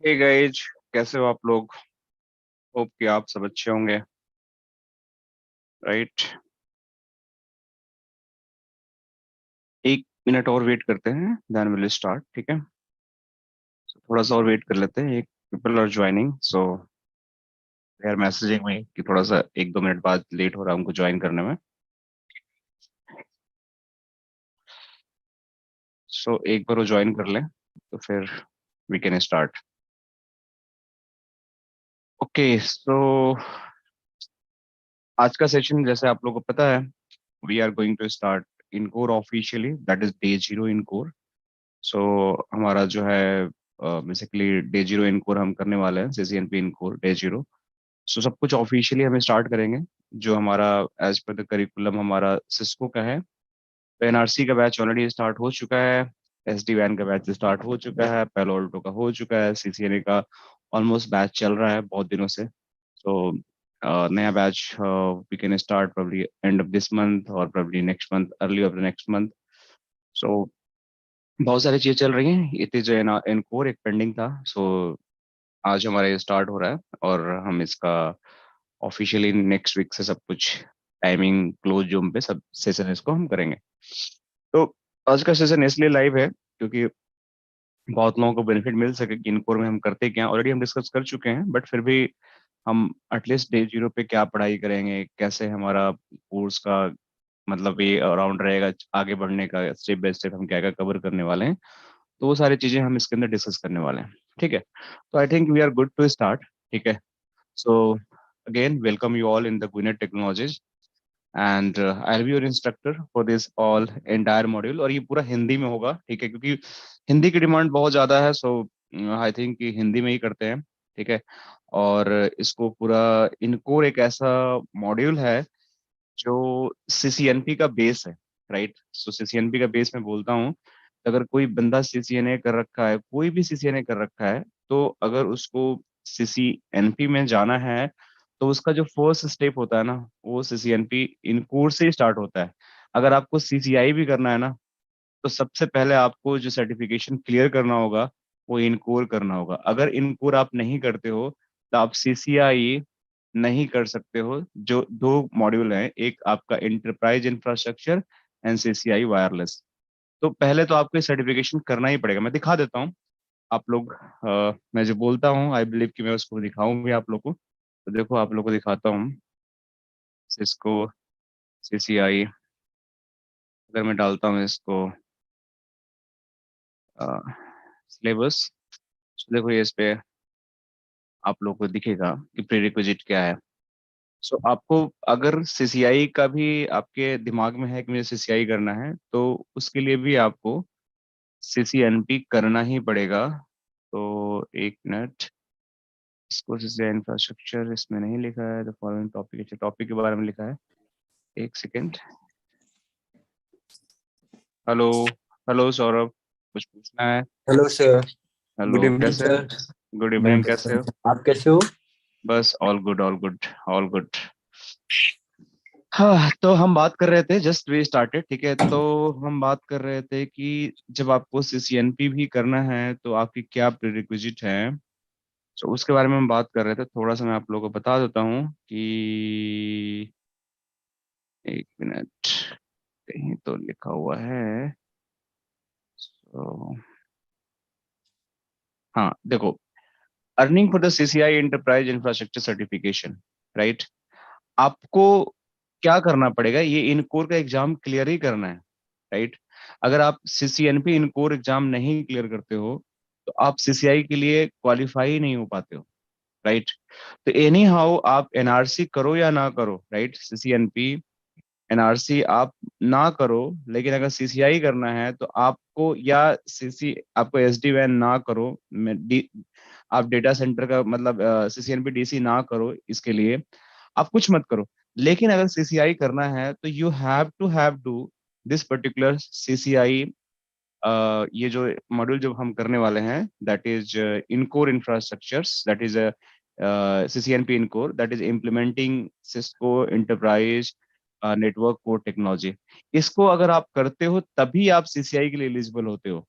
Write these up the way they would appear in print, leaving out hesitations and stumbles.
Hey guys, कैसे हो आप लोग? होप कि आप सब अच्छे होंगे। राइट। एक मिनट और वेट करते हैं, देन विल स्टार्ट। ठीक है, थोड़ा सा और वेट कर लेते हैं। एक people are joining, so they are messaging me कि थोड़ा सा 1-2 मिनट बाद लेट हो रहा है उनको ज्वाइन करने में। सो एक बार वो ज्वाइन कर लें तो फिर we can start. Okay, so आज का सेशन जैसे आप लोगों को पता है, we are going to start in core officially, that is day 0 in core. So हमारा जो है बेसिकली डे 0 इन कोर हम करने वाले हैं, CCNP इन कोर डे 0। सो सब कुछ ऑफिशियली हम स्टार्ट करेंगे। जो हमारा एज पर द करिकुलम हमारा सिस्को का है, तो NRC का बैच ऑलरेडी स्टार्ट हो चुका है। SD-WAN का बैच स्टार्ट हो चुका है, पेलो ऑल्टो का हो चुका है, CCNA का ऑलमोस्ट बैच चल रहा है बहुत दिनों से। सो नया batch we can start probably end of this month और probably next month, early of the next month. So बहुत सारी चीजें चल रही हैं। इतने जो इन कोर एक पेंडिंग था, सो आज हमारा ये स्टार्ट हो रहा है और हम इसका ऑफिशियली नेक्स्ट वीक से सब कुछ टाइमिंग क्लोज जूम पे सब सेशन इसको हम करेंगे। तो आज का सेशन इसलिए लाइव है क्योंकि बहुत लोगों को बेनिफिट मिल सके कि इन कोर में हम करते क्या, ऑलरेडी हम डिस्कस कर चुके हैं, बट फिर भी हम एटलीस्ट डे 0 पे क्या पढ़ाई करेंगे, कैसे हमारा कोर्स का मतलब ये अराउंड रहेगा, आगे बढ़ने का स्टेप बाय स्टेप हम क्या क्या कवर करने वाले हैं, तो वो सारी चीजें हम इसके अंदर डिस्कस करने वाले हैं। ठीक है, तो I think we are good to start. ठीक है, so again welcome you all in the Gwinnett technologies and I be your instructor for this all entire module. और ये पूरा हिंदी में होगा, ठीक है, क्योंकि हिंदी की डिमांड बहुत ज़्यादा है। सो आई थिंक कि हिंदी में ही करते हैं। ठीक है, और इसको पूरा इनकोर एक ऐसा मॉड्यूल है जो CCNP का बेस है। राइट, सो CCNP का बेस मैं बोलता हूँ, अगर कोई बंदा CCNA कर रखा है, कोई भी CCNA कर रखा है, तो अगर उसको CCNP में जाना है तो उसका जो फर्स्ट स्टेप होता है ना, वो CCNP इन कोर्स से ही स्टार्ट होता है। अगर आपको CCI भी करना है ना, तो सबसे पहले आपको जो सर्टिफिकेशन क्लियर करना होगा वो इन कोर करना होगा। अगर इन कोर आप नहीं करते हो तो आप CCI नहीं कर सकते हो। जो दो मॉड्यूल हैं, एक आपका enterprise infrastructure and CCI wireless, तो पहले तो आपको सर्टिफिकेशन करना ही पड़ेगा। मैं दिखा देता हूँ आप लोग। मैं जो बोलता हूँ आई बिलीव कि मैं उसको दिखाऊं भी आप लोग को। तो देखो आप लोग को दिखाता हूँ। सिस्को CCI, अगर मैं डालता हूँ इसको सिलेबस, देखो ये इस पे आप लोग को दिखेगा कि प्रीरिक्विजिट क्या है। सो आपको अगर CCI का भी आपके दिमाग में है कि मुझे CCI करना है, तो उसके लिए भी आपको CCNP करना ही पड़ेगा। तो एक मिनट, इसको CCI इंफ्रास्ट्रक्चर इसमें नहीं लिखा है, द फॉलोइंग टॉपिक, अच्छा टॉपिक के बारे में लिखा है। एक सेकेंड। हेलो, हेलो सौरभ, कुछ पूछना है? Hello sir. Hello, good evening कैसे? सर। गुड मैं इवनिंग, बस, कैसे हो? आप कैसे हो? बस all good, all good, all good. हाँ, तो हम बात कर रहे थे, जस्ट वी स्टार्टेड। ठीक है, तो हम बात कर रहे थे कि जब आपको CCNP भी करना है तो आपकी क्या प्रीरिक्विजिट है। तो उसके बारे में हम बात कर रहे थे। थोड़ा सा मैं आप लोगों को बता देता हूँ कि एक मिनट, कहीं तो लिखा हुआ है। तो हाँ देखो, earning for the CCI enterprise infrastructure certification. Right, आपको क्या करना पड़ेगा, ये इन कोर का एग्जाम क्लियर ही करना है। राइट, अगर आप CCNP इन कोर एग्जाम नहीं क्लियर करते हो तो आप CCI के लिए क्वालिफाई ही नहीं हो पाते हो। राइट, तो एनी हाउ आप NRC करो या ना करो, राइट, CCNP NRC आप ना करो, लेकिन अगर CCI करना है तो आपको, या आपको SD-WAN ना करो, आप डेटा सेंटर का मतलब CCNP DC ना करो, इसके लिए आप कुछ मत करो। लेकिन अगर CCI करना है तो you have do this particular CCI। ये जो मॉड्यूल जो हम करने वाले हैं, that is ENCOR infrastructures, that is CCNP ENCOR, that is implementing Cisco enterprise network core technology. इसको अगर आप करते हो तभी आप CCI के लिए एलिजिबल होते हो।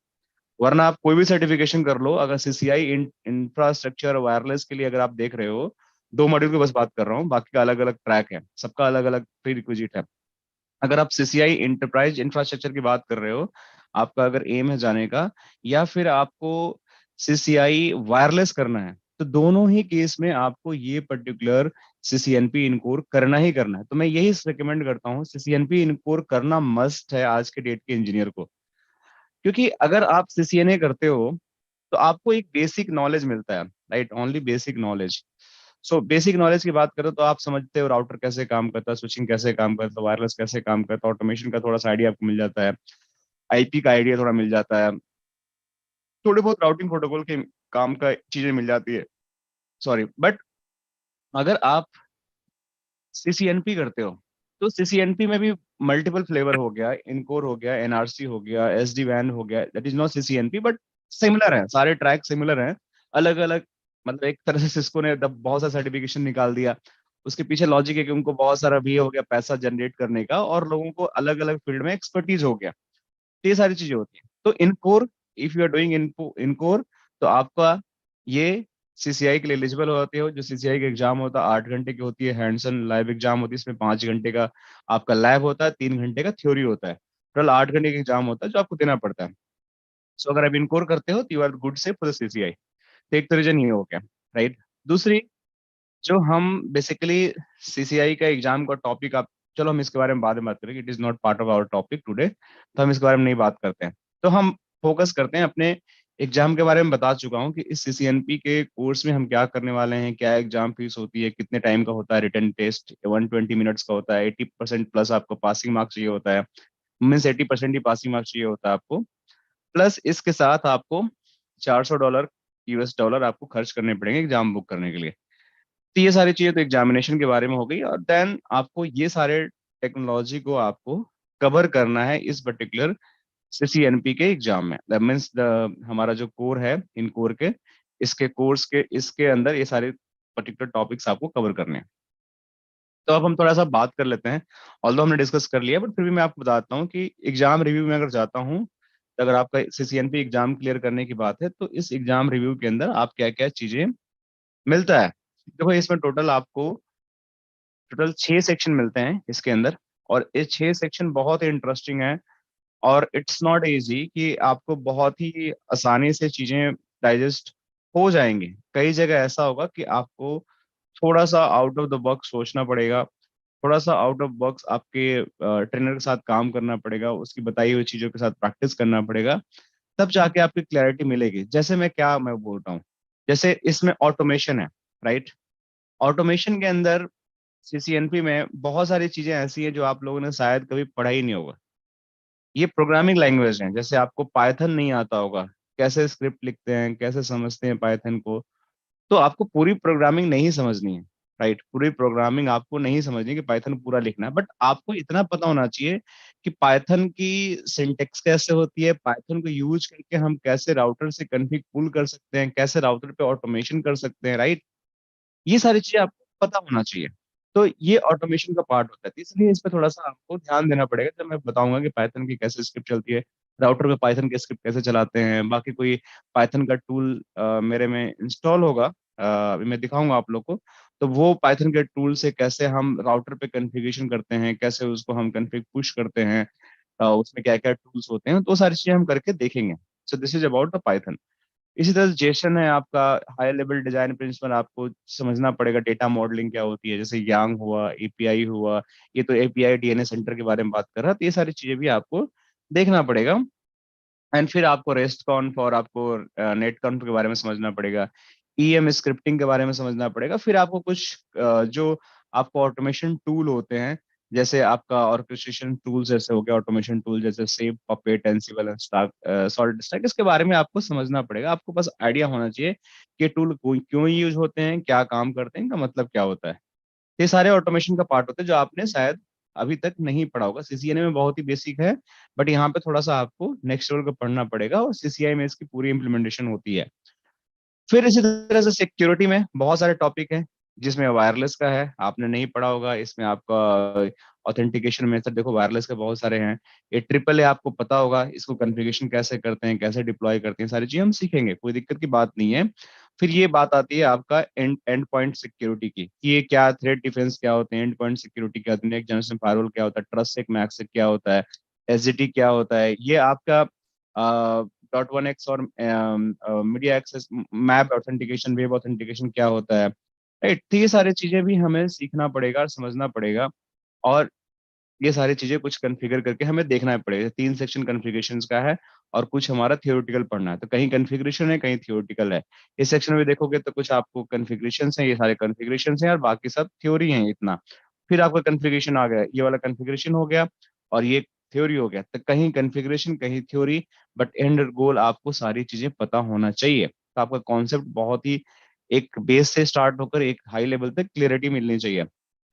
वरना आप कोई भी सर्टिफिकेशन कर लो, अगर सीसीआई इंफ्रास्ट्रक्चर वायरलेस के लिए अगर आप देख रहे हो, 2 मॉड्यूल की बस बात कर रहा हूँ, बाकी का अलग अलग ट्रैक है, सबका अलग अलग प्री रिक्विजिट है। अगर आप सीसीआई इंटरप्राइज इंफ्रास्ट्रक्चर की बात कर रहे हो, आपका अगर एम है जाने का, या फिर आपको सीसीआई वायरलेस करना है, तो दोनों ही केस में आपको ये पर्टिकुलर सीसीएनपी इनकोर करना ही करना है। तो मैं यही रिकमेंड करता हूँ, सीसीएनपी इनकोर करना मस्ट है आज के डेट के इंजीनियर को। क्योंकि अगर आप सीसीएनए करते हो तो आपको एक बेसिक नॉलेज मिलता है, right, only basic knowledge. So basic knowledge की बात करो तो आप समझते हो राउटर कैसे काम करता है, स्विचिंग कैसे काम करता है, वायरलेस कैसे काम करता है, ऑटोमेशन का थोड़ा सा आइडिया आपको मिल जाता है, आईपी का आइडिया थोड़ा मिल जाता है, थोड़े बहुत राउटिंग प्रोटोकॉल के काम का चीजें मिल जाती है। सॉरी, बट अगर आप सीसीएनपी करते हो, तो सीसीएनपी में भी मल्टीपल फ्लेवर हो गया, इनकोर हो गया, एनआरसी हो गया, एसडी वैन हो गया, that is not CCNP, but similar है, सारे ट्रैक सिमिलर हैं। अलग अलग, मतलब एक तरह से सिस्को ने बहुत सा सर्टिफिकेशन निकाल दिया, उसके पीछे लॉजिक है कि उनको बहुत सारा भी हो गया पैसा जनरेट करने का, और लोगों को अलग अलग फील्ड में एक्सपर्टीज हो गया। तो ये सारी चीजें होती हैं। तो इनकोर, इफ यू आर डूइंग इनकोर, तो आपका ये सीसीआई के लिए एलिजिबल होते हो। जो सीसीआई का एग्जाम होता है 8 घंटे की होती है, हैंड्स-ऑन लाइव एग्जाम होती है, इसमें 5 घंटे का आपका लैब होता है, 3 घंटे का थ्योरी होता है, टोटल 8 घंटे का एग्जाम होता है जो आपको देना पड़ता है। सो अगर आप इनकोर करते हो तो यू आर गुड से फॉर द सीसीआई। तो एक तो रीजन ये हो गया, राइट। दूसरी, जो हम बेसिकली सीसीआई का एग्जाम का टॉपिक, आप चलो हम इसके बारे में बाद में बात करेंगे, it is not part of our topic today, तो हम इसके बारे में नहीं बात करते हैं। तो हम फोकस करते हैं अपने एग्जाम के बारे में। बता चुका हूँ कि इस सीसीएनपी के कोर्स में हम क्या करने वाले हैं, क्या एग्जाम फीस होती है, कितने टाइम का होता है, रिटन टेस्ट 120 मिनट्स का होता है, 80% प्लस आपको पासिंग मार्क्स चाहिए होता है, मीन्स 80% ही पासिंग मार्क्स चाहिए होता है आपको, प्लस इसके साथ आपको $400 यूएस डॉलर आपको खर्च करने पड़ेंगे एग्जाम बुक करने के लिए। तो ये सारी चीजें तो एग्जामिनेशन के बारे में हो गई, और देन आपको ये सारे टेक्नोलॉजी को आपको कवर करना है इस पर्टिकुलर सीसीएनपी के एग्जाम में। दैट मीन्स द हमारा जो कोर है इन कोर के, इसके कोर्स के इसके अंदर ये सारे पर्टिकुलर टॉपिक्स आपको कवर करने हैं। तो अब हम थोड़ा सा बात कर लेते हैं, ऑल्दो हमने डिस्कस कर लिया, बट फिर भी मैं आपको बताता हूँ कि एग्जाम रिव्यू में अगर जाता हूँ, तो अगर आपका सीसीएनपी एग्जाम क्लियर करने की बात है, तो इस एग्जाम रिव्यू के अंदर आप क्या क्या चीजें मिलता है। देखो इसमें टोटल 6 सेक्शन मिलते हैं इसके अंदर, और ये 6 सेक्शन बहुत ही इंटरेस्टिंग है, और इट्स नॉट इजी कि आपको बहुत ही आसानी से चीजें डाइजेस्ट हो जाएंगी। कई जगह ऐसा होगा कि आपको थोड़ा सा आउट ऑफ द बॉक्स सोचना पड़ेगा, थोड़ा सा आउट ऑफ बॉक्स आपके ट्रेनर के साथ काम करना पड़ेगा, उसकी बताई हुई चीजों के साथ प्रैक्टिस करना पड़ेगा, तब जाके आपकी क्लैरिटी मिलेगी। जैसे मैं बोल रहा हूँ, जैसे इसमें ऑटोमेशन है, राइट। ऑटोमेशन के अंदर सीसीएनपी में बहुत सारी चीजें ऐसी हैं जो आप लोगों ने शायद कभी पढ़ा ही नहीं होगा। ये प्रोग्रामिंग लैंग्वेज है, जैसे आपको पाइथन नहीं आता होगा, कैसे स्क्रिप्ट लिखते हैं, कैसे समझते हैं पाइथन को, तो आपको पूरी प्रोग्रामिंग नहीं समझनी है, राइट। पूरी प्रोग्रामिंग आपको नहीं समझनी कि पाइथन पूरा लिखना है, बट आपको इतना पता होना चाहिए कि पाइथन की सिंटेक्स कैसे होती है, पाइथन को यूज करके हम कैसे राउटर से कन्फिग पुल कर सकते हैं, कैसे राउटर पे ऑटोमेशन कर सकते हैं, राइट। ये सारी चीजें आपको पता होना चाहिए। तो ये ऑटोमेशन का पार्ट होता है, तो इसलिए इस पे थोड़ा सा आपको ध्यान देना पड़ेगा जब मैं बताऊंगा कि पाइथन की कैसे स्क्रिप्ट चलती है, राउटर पे पाइथन के स्क्रिप्ट कैसे चलाते हैं, बाकी कोई पाइथन का टूल मेरे में इंस्टॉल होगा, अभी मैं दिखाऊंगा आप लोग को। तो वो पाइथन के टूल से कैसे हम राउटर पे कॉन्फ़िगरेशन करते हैं, कैसे उसको हम कॉन्फ़िग पुश करते हैं, उसमें क्या क्या टूल्स होते हैं, तो सारी चीजें हम करके देखेंगे। So this is about the Python. इसी तरह जेसन है आपका, हाई लेवल डिजाइन प्रिंसिपल, आपको समझना पड़ेगा डेटा मॉडलिंग क्या होती है, जैसे यांग हुआ, एपीआई हुआ, ये तो एपीआई डीएनए सेंटर के बारे में बात कर रहा है, तो ये सारी चीजें भी आपको देखना पड़ेगा। एंड फिर आपको रेस्ट कॉन्फ और आपको नेट कॉन्फ के बारे में समझना पड़ेगा, ईएम स्क्रिप्टिंग के बारे में समझना पड़ेगा। फिर आपको कुछ जो आपको ऑटोमेशन टूल होते हैं, जैसे आपका ऑर्केस्ट्रेशन टूल जैसे हो गया, ऑटोमेशन टूल जैसे Chef, Puppet, Ansible and Stark, solid stack, इसके बारे में आपको समझना पड़ेगा। आपको बस आइडिया होना चाहिए कि टूल क्यों यूज होते हैं, क्या काम करते हैं, इनका मतलब क्या होता है। ये सारे ऑटोमेशन का पार्ट होते हैं जो आपने शायद अभी तक नहीं पढ़ा होगा। सीसीएनए में बहुत ही बेसिक है, बट यहाँ पे थोड़ा सा आपको नेक्स्ट लेवल का पढ़ना पड़ेगा, और सीसीआई में इसकी पूरी इंप्लीमेंटेशन होती है। फिर इसी तरह से सिक्योरिटी में बहुत सारे टॉपिक हैं, जिसमें वायरलेस का है, आपने नहीं पढ़ा होगा, इसमें आपका ऑथेंटिकेशन मेथड देखो वायरलेस के बहुत सारे हैं। ये ट्रिपल ए आपको पता होगा, इसको कॉन्फ़िगरेशन कैसे करते हैं, कैसे डिप्लॉय करते हैं, सारी चीजें हम सीखेंगे, कोई दिक्कत की बात नहीं है। फिर ये बात आती है आपका एंड पॉइंट सिक्योरिटी की, कि ये क्या थ्रेट डिफेंस क्या होते हैं, एंड पॉइंट सिक्योरिटी क्या होती है, नेक्स्ट जनरेशन फायरवॉल क्या होता है, ट्रस्ट सेक मैक्स क्या होता है, एसडीटी क्या होता है, ये आपका डॉट वन एक्स और media access map authentication, web authentication क्या होता है, राइट। तो ये सारी चीजें भी हमें सीखना पड़ेगा और समझना पड़ेगा। और ये सारी चीजें कुछ कॉन्फ़िगर करके हमें देखना पड़ेगा। 3 सेक्शन कॉन्फ़िगरेशंस का है और कुछ हमारा थियोरेटिकल पढ़ना है। तो कहीं कॉन्फ़िगरेशन है, कहीं थियोरेटिकल है। इस सेक्शन में देखोगे तो कुछ आपको कॉन्फ़िगरेशंस हैं, ये सारे कॉन्फ़िगरेशंस हैं और बाकी सब थ्योरी है इतना। फिर आपका कॉन्फ़िगरेशन आ गया, ये वाला कॉन्फ़िगरेशन हो गया और ये थ्योरी हो गया। तो कहीं कॉन्फ़िगरेशन, कहीं थ्योरी, बट एंड गोल आपको सारी चीजें पता होना चाहिए। तो आपका कॉन्सेप्ट बहुत ही एक बेस से स्टार्ट होकर एक हाई लेवल तक क्लियरिटी मिलनी चाहिए।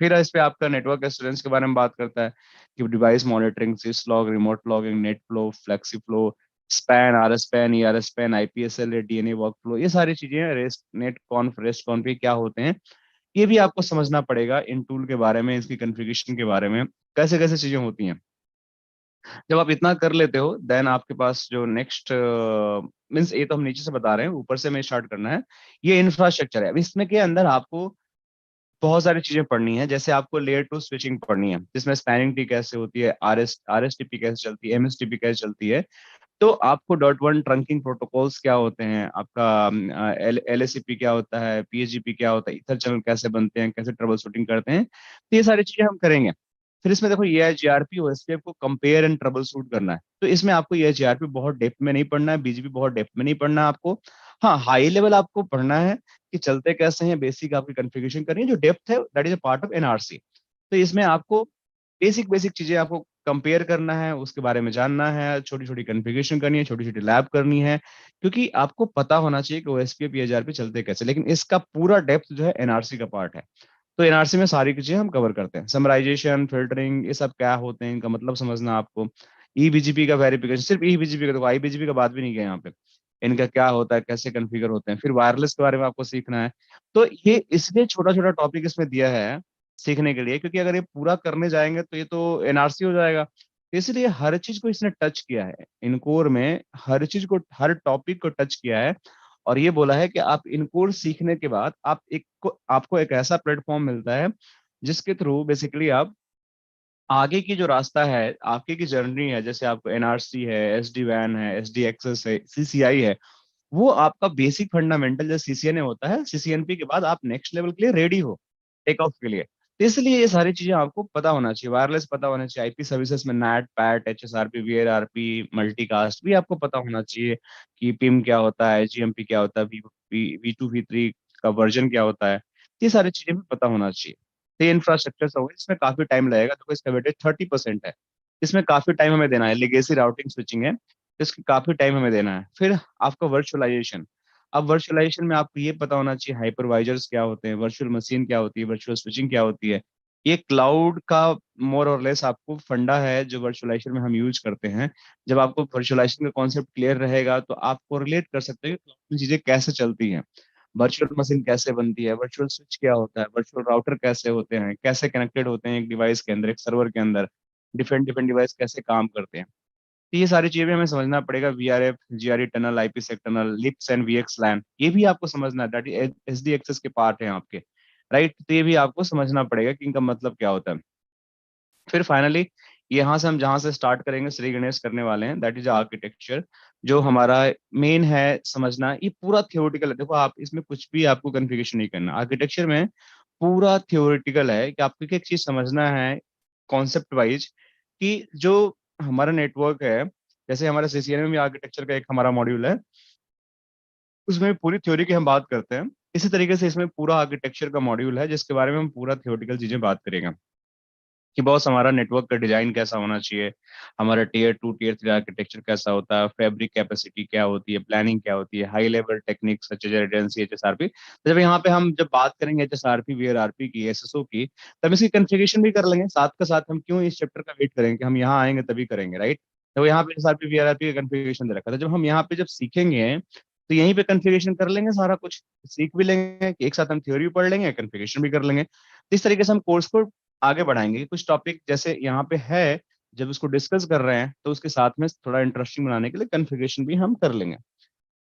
फिर इस पे आपका नेटवर्क एश्योरेंस के बारे में बात करता है कि device monitoring, syslog, remote logging, netflow, flexi flow, span, R S pan, E R S pan, IPSL, DNA workflow, ये सारी चीजें REST NETCONF RESTCONF ये क्या होते हैं, ये भी आपको समझना पड़ेगा इन टूल के बारे में, इसकी कॉन्फ़िगरेशन के बारे में, कैसे कैसे चीजें होती हैं। जब आप इतना कर लेते हो देन आपके पास जो नेक्स्ट मीन्स, ये तो हम नीचे से बता रहे हैं, ऊपर से हमें स्टार्ट करना है। ये इंफ्रास्ट्रक्चर है। अब इसमें के अंदर आपको बहुत सारी चीजें पढ़नी है। जैसे आपको लेयर टू स्विचिंग पढ़नी है, जिसमें स्पैनिंग ट्री कैसे होती है, आरएसटीपी कैसे चलती है, एमएसटीपी कैसे चलती है। तो आपको डॉट वन ट्रंकिंग प्रोटोकॉल्स क्या होते हैं, आपका एलएसीपी क्या होता है, पीएचजीपी क्या होता है, इथर चैनल कैसे बनते हैं, कैसे ट्रबल शूटिंग करते हैं, तो ये सारी चीजें हम करेंगे। फिर इसमें देखो ये जीआरपी ओएसपीएफ को कंपेयर एंड ट्रबल शूट करना है। तो इसमें आपको ये जीआरपी बहुत डेप्थ में नहीं पढ़ना है, बीजीपी बहुत डेप्थ में नहीं पढ़ना है आपको। हाँ, हाई लेवल आपको पढ़ना है कि चलते कैसे हैं, बेसिक आपकी कॉन्फ़िगरेशन करनी है। जो डेप्थ है that is a part of NRC. तो इसमें आपको बेसिक बेसिक चीजें आपको कंपेयर करना है, उसके बारे में जानना है, छोटी छोटी कॉन्फ़िगरेशन करनी है, छोटी छोटी लैब करनी है, क्योंकि आपको पता होना चाहिए कि ओएसपी पीएचआरपी चलते कैसे। लेकिन इसका पूरा डेप्थ जो है एनआरसी का पार्ट है। तो एनआरसी में सारी चीजें हम कवर करते हैं, समराइजेशन, फिल्टरिंग, ये सब क्या होते हैं, इनका मतलब समझना आपको, ईबीजीपी का वेरिफिकेशन, सिर्फ ईबीजीपी का, तो आईबीजीपी का बात भी नहीं किया यहाँ पे, इनका क्या होता है, कैसे कॉन्फ़िगर होते हैं। फिर वायरलेस के बारे में आपको सीखना है। तो ये इसलिए छोटा छोटा टॉपिक इसमें दिया है सीखने के लिए, क्योंकि अगर ये पूरा करने जाएंगे तो ये तो एनआरसी हो जाएगा। तो इसलिए हर चीज को इसने टच किया है इनकोर में, हर चीज को, हर टॉपिक को टच किया है। और ये बोला है कि आप इनकोर सीखने के बाद आप आपको एक ऐसा प्लेटफॉर्म मिलता है जिसके थ्रू बेसिकली आप आगे की जो रास्ता है, आपकी की जर्नी है, जैसे आपको एनआरसी है, एसडी वैन है, एसडी एक्सेस है, सीसीआई है, वो आपका बेसिक फंडामेंटल जो सीसीएनए होता है, सीसीएनपी के बाद आप नेक्स्ट लेवल के लिए रेडी हो टेक ऑफ के लिए। तो इसलिए ये सारी चीजें आपको पता होना चाहिए, वायरलेस पता होना चाहिए, आईपी सर्विसेज में NAT, PAT, HSRP, VRRP, multicast भी आपको पता होना चाहिए कि पिम क्या होता है, जीएमपी क्या होता है, वी2 वी3 का वर्जन क्या होता है, ये सारी चीजें भी पता होना चाहिए। तो ये इंफ्रास्ट्रक्चर होगा, इसमें काफी टाइम लगेगा, तो इसका वेटेज 30% है। इसमें काफी टाइम हमें देना है, लेगेसी राउटिंग स्विचिंग है, इसकी काफी टाइम हमें देना है। फिर आपका वर्चुअलाइजेशन। अब वर्चुअलाइजेशन में आपको ये पता होना चाहिए हाइपरवाइजर्स क्या होते हैं, वर्चुअल मशीन क्या होती है, वर्चुअल स्विचिंग क्या होती है। ये क्लाउड का मोर और लेस आपको फंडा है जो वर्चुअलाइजेशन में हम यूज करते हैं। जब आपको वर्चुअलाइजेशन का कॉन्सेप्ट क्लियर रहेगा तो आप कोरिलेट कर सकते हैं कि क्लाउड में चीजें कैसे चलती हैं, वर्चुअल मशीन कैसे बनती है, वर्चुअल स्विच क्या होता है, वर्चुअल राउटर कैसे होते हैं, कैसे कनेक्टेड होते हैं एक डिवाइस के अंदर, एक सर्वर के अंदर, डिफरेंट डिफरेंट डिवाइस कैसे काम करते हैं। तो ये सारी चीजें भी हमें समझना पड़ेगा, VRF, GRE tunnel, IPsec tunnel, लिप्स एंड वीएक्स लैन, ये भी आपको समझना है, दैट एसडी एक्सेस के पार्ट है आपके, राइट। तो ये भी आपको समझना पड़ेगा कि इनका मतलब क्या होता है। फिर फाइनली यहाँ से हम जहाँ से स्टार्ट करेंगे, श्री गणेश करने वाले हैं, दैट इज आर्किटेक्चर, जो हमारा मेन है समझना। ये पूरा थियोरेटिकल है, देखो आप इसमें कुछ भी आपको कन्फिगरेशन नहीं करना, आर्किटेक्चर में पूरा थियोरेटिकल है कि आपको एक चीज समझना है कॉन्सेप्ट वाइज, कि जो हमारा नेटवर्क है, जैसे हमारे सीसीएन में भी आर्किटेक्चर का एक हमारा मॉड्यूल है, उसमें पूरी थ्योरी की हम बात करते हैं। इसी तरीके से इसमें पूरा आर्किटेक्चर का मॉड्यूल है जिसके बारे में हम पूरा थियोरेटिकल चीजें बात करेंगे, कि बॉस हमारा नेटवर्क का डिजाइन कैसा होना चाहिए, हमारा टीयर 2 टीयर 3 आर्किटेक्चर कैसा होता है, फैब्रिक कैपेसिटी क्या होती है, प्लानिंग क्या होती है, high level techniques such as redundancy, HSRP. तो जब यहाँ पे हम जब बात करेंगे एचएसआरपी, वीआरआरपी की, एसएसओ की, तब इसकी कॉन्फ़िगरेशन भी कर लेंगे साथ का साथ। हम क्यों इस चैप्टर का वेट करेंगे कि हम यहाँ आएंगे तभी करेंगे, राइट। तो यहाँ पे एचएसआरपी वीआरआरपी का कॉन्फ़िगरेशन दे रखा था, जब हम यहाँ पे जब सीखेंगे तो यहीं पे कॉन्फ़िगरेशन कर लेंगे, सारा कुछ सीख भी लेंगे कि एक साथ हम थ्योरी पढ़ लेंगे, कॉन्फ़िगरेशन भी कर लेंगे। तो इस तरीके से हम कोर्स को आगे बढ़ाएंगे। कुछ टॉपिक जैसे यहाँ पे है, जब उसको डिस्कस कर रहे हैं तो उसके साथ में थोड़ा इंटरेस्टिंग बनाने के लिए कॉन्फ़िगरेशन भी हम कर लेंगे।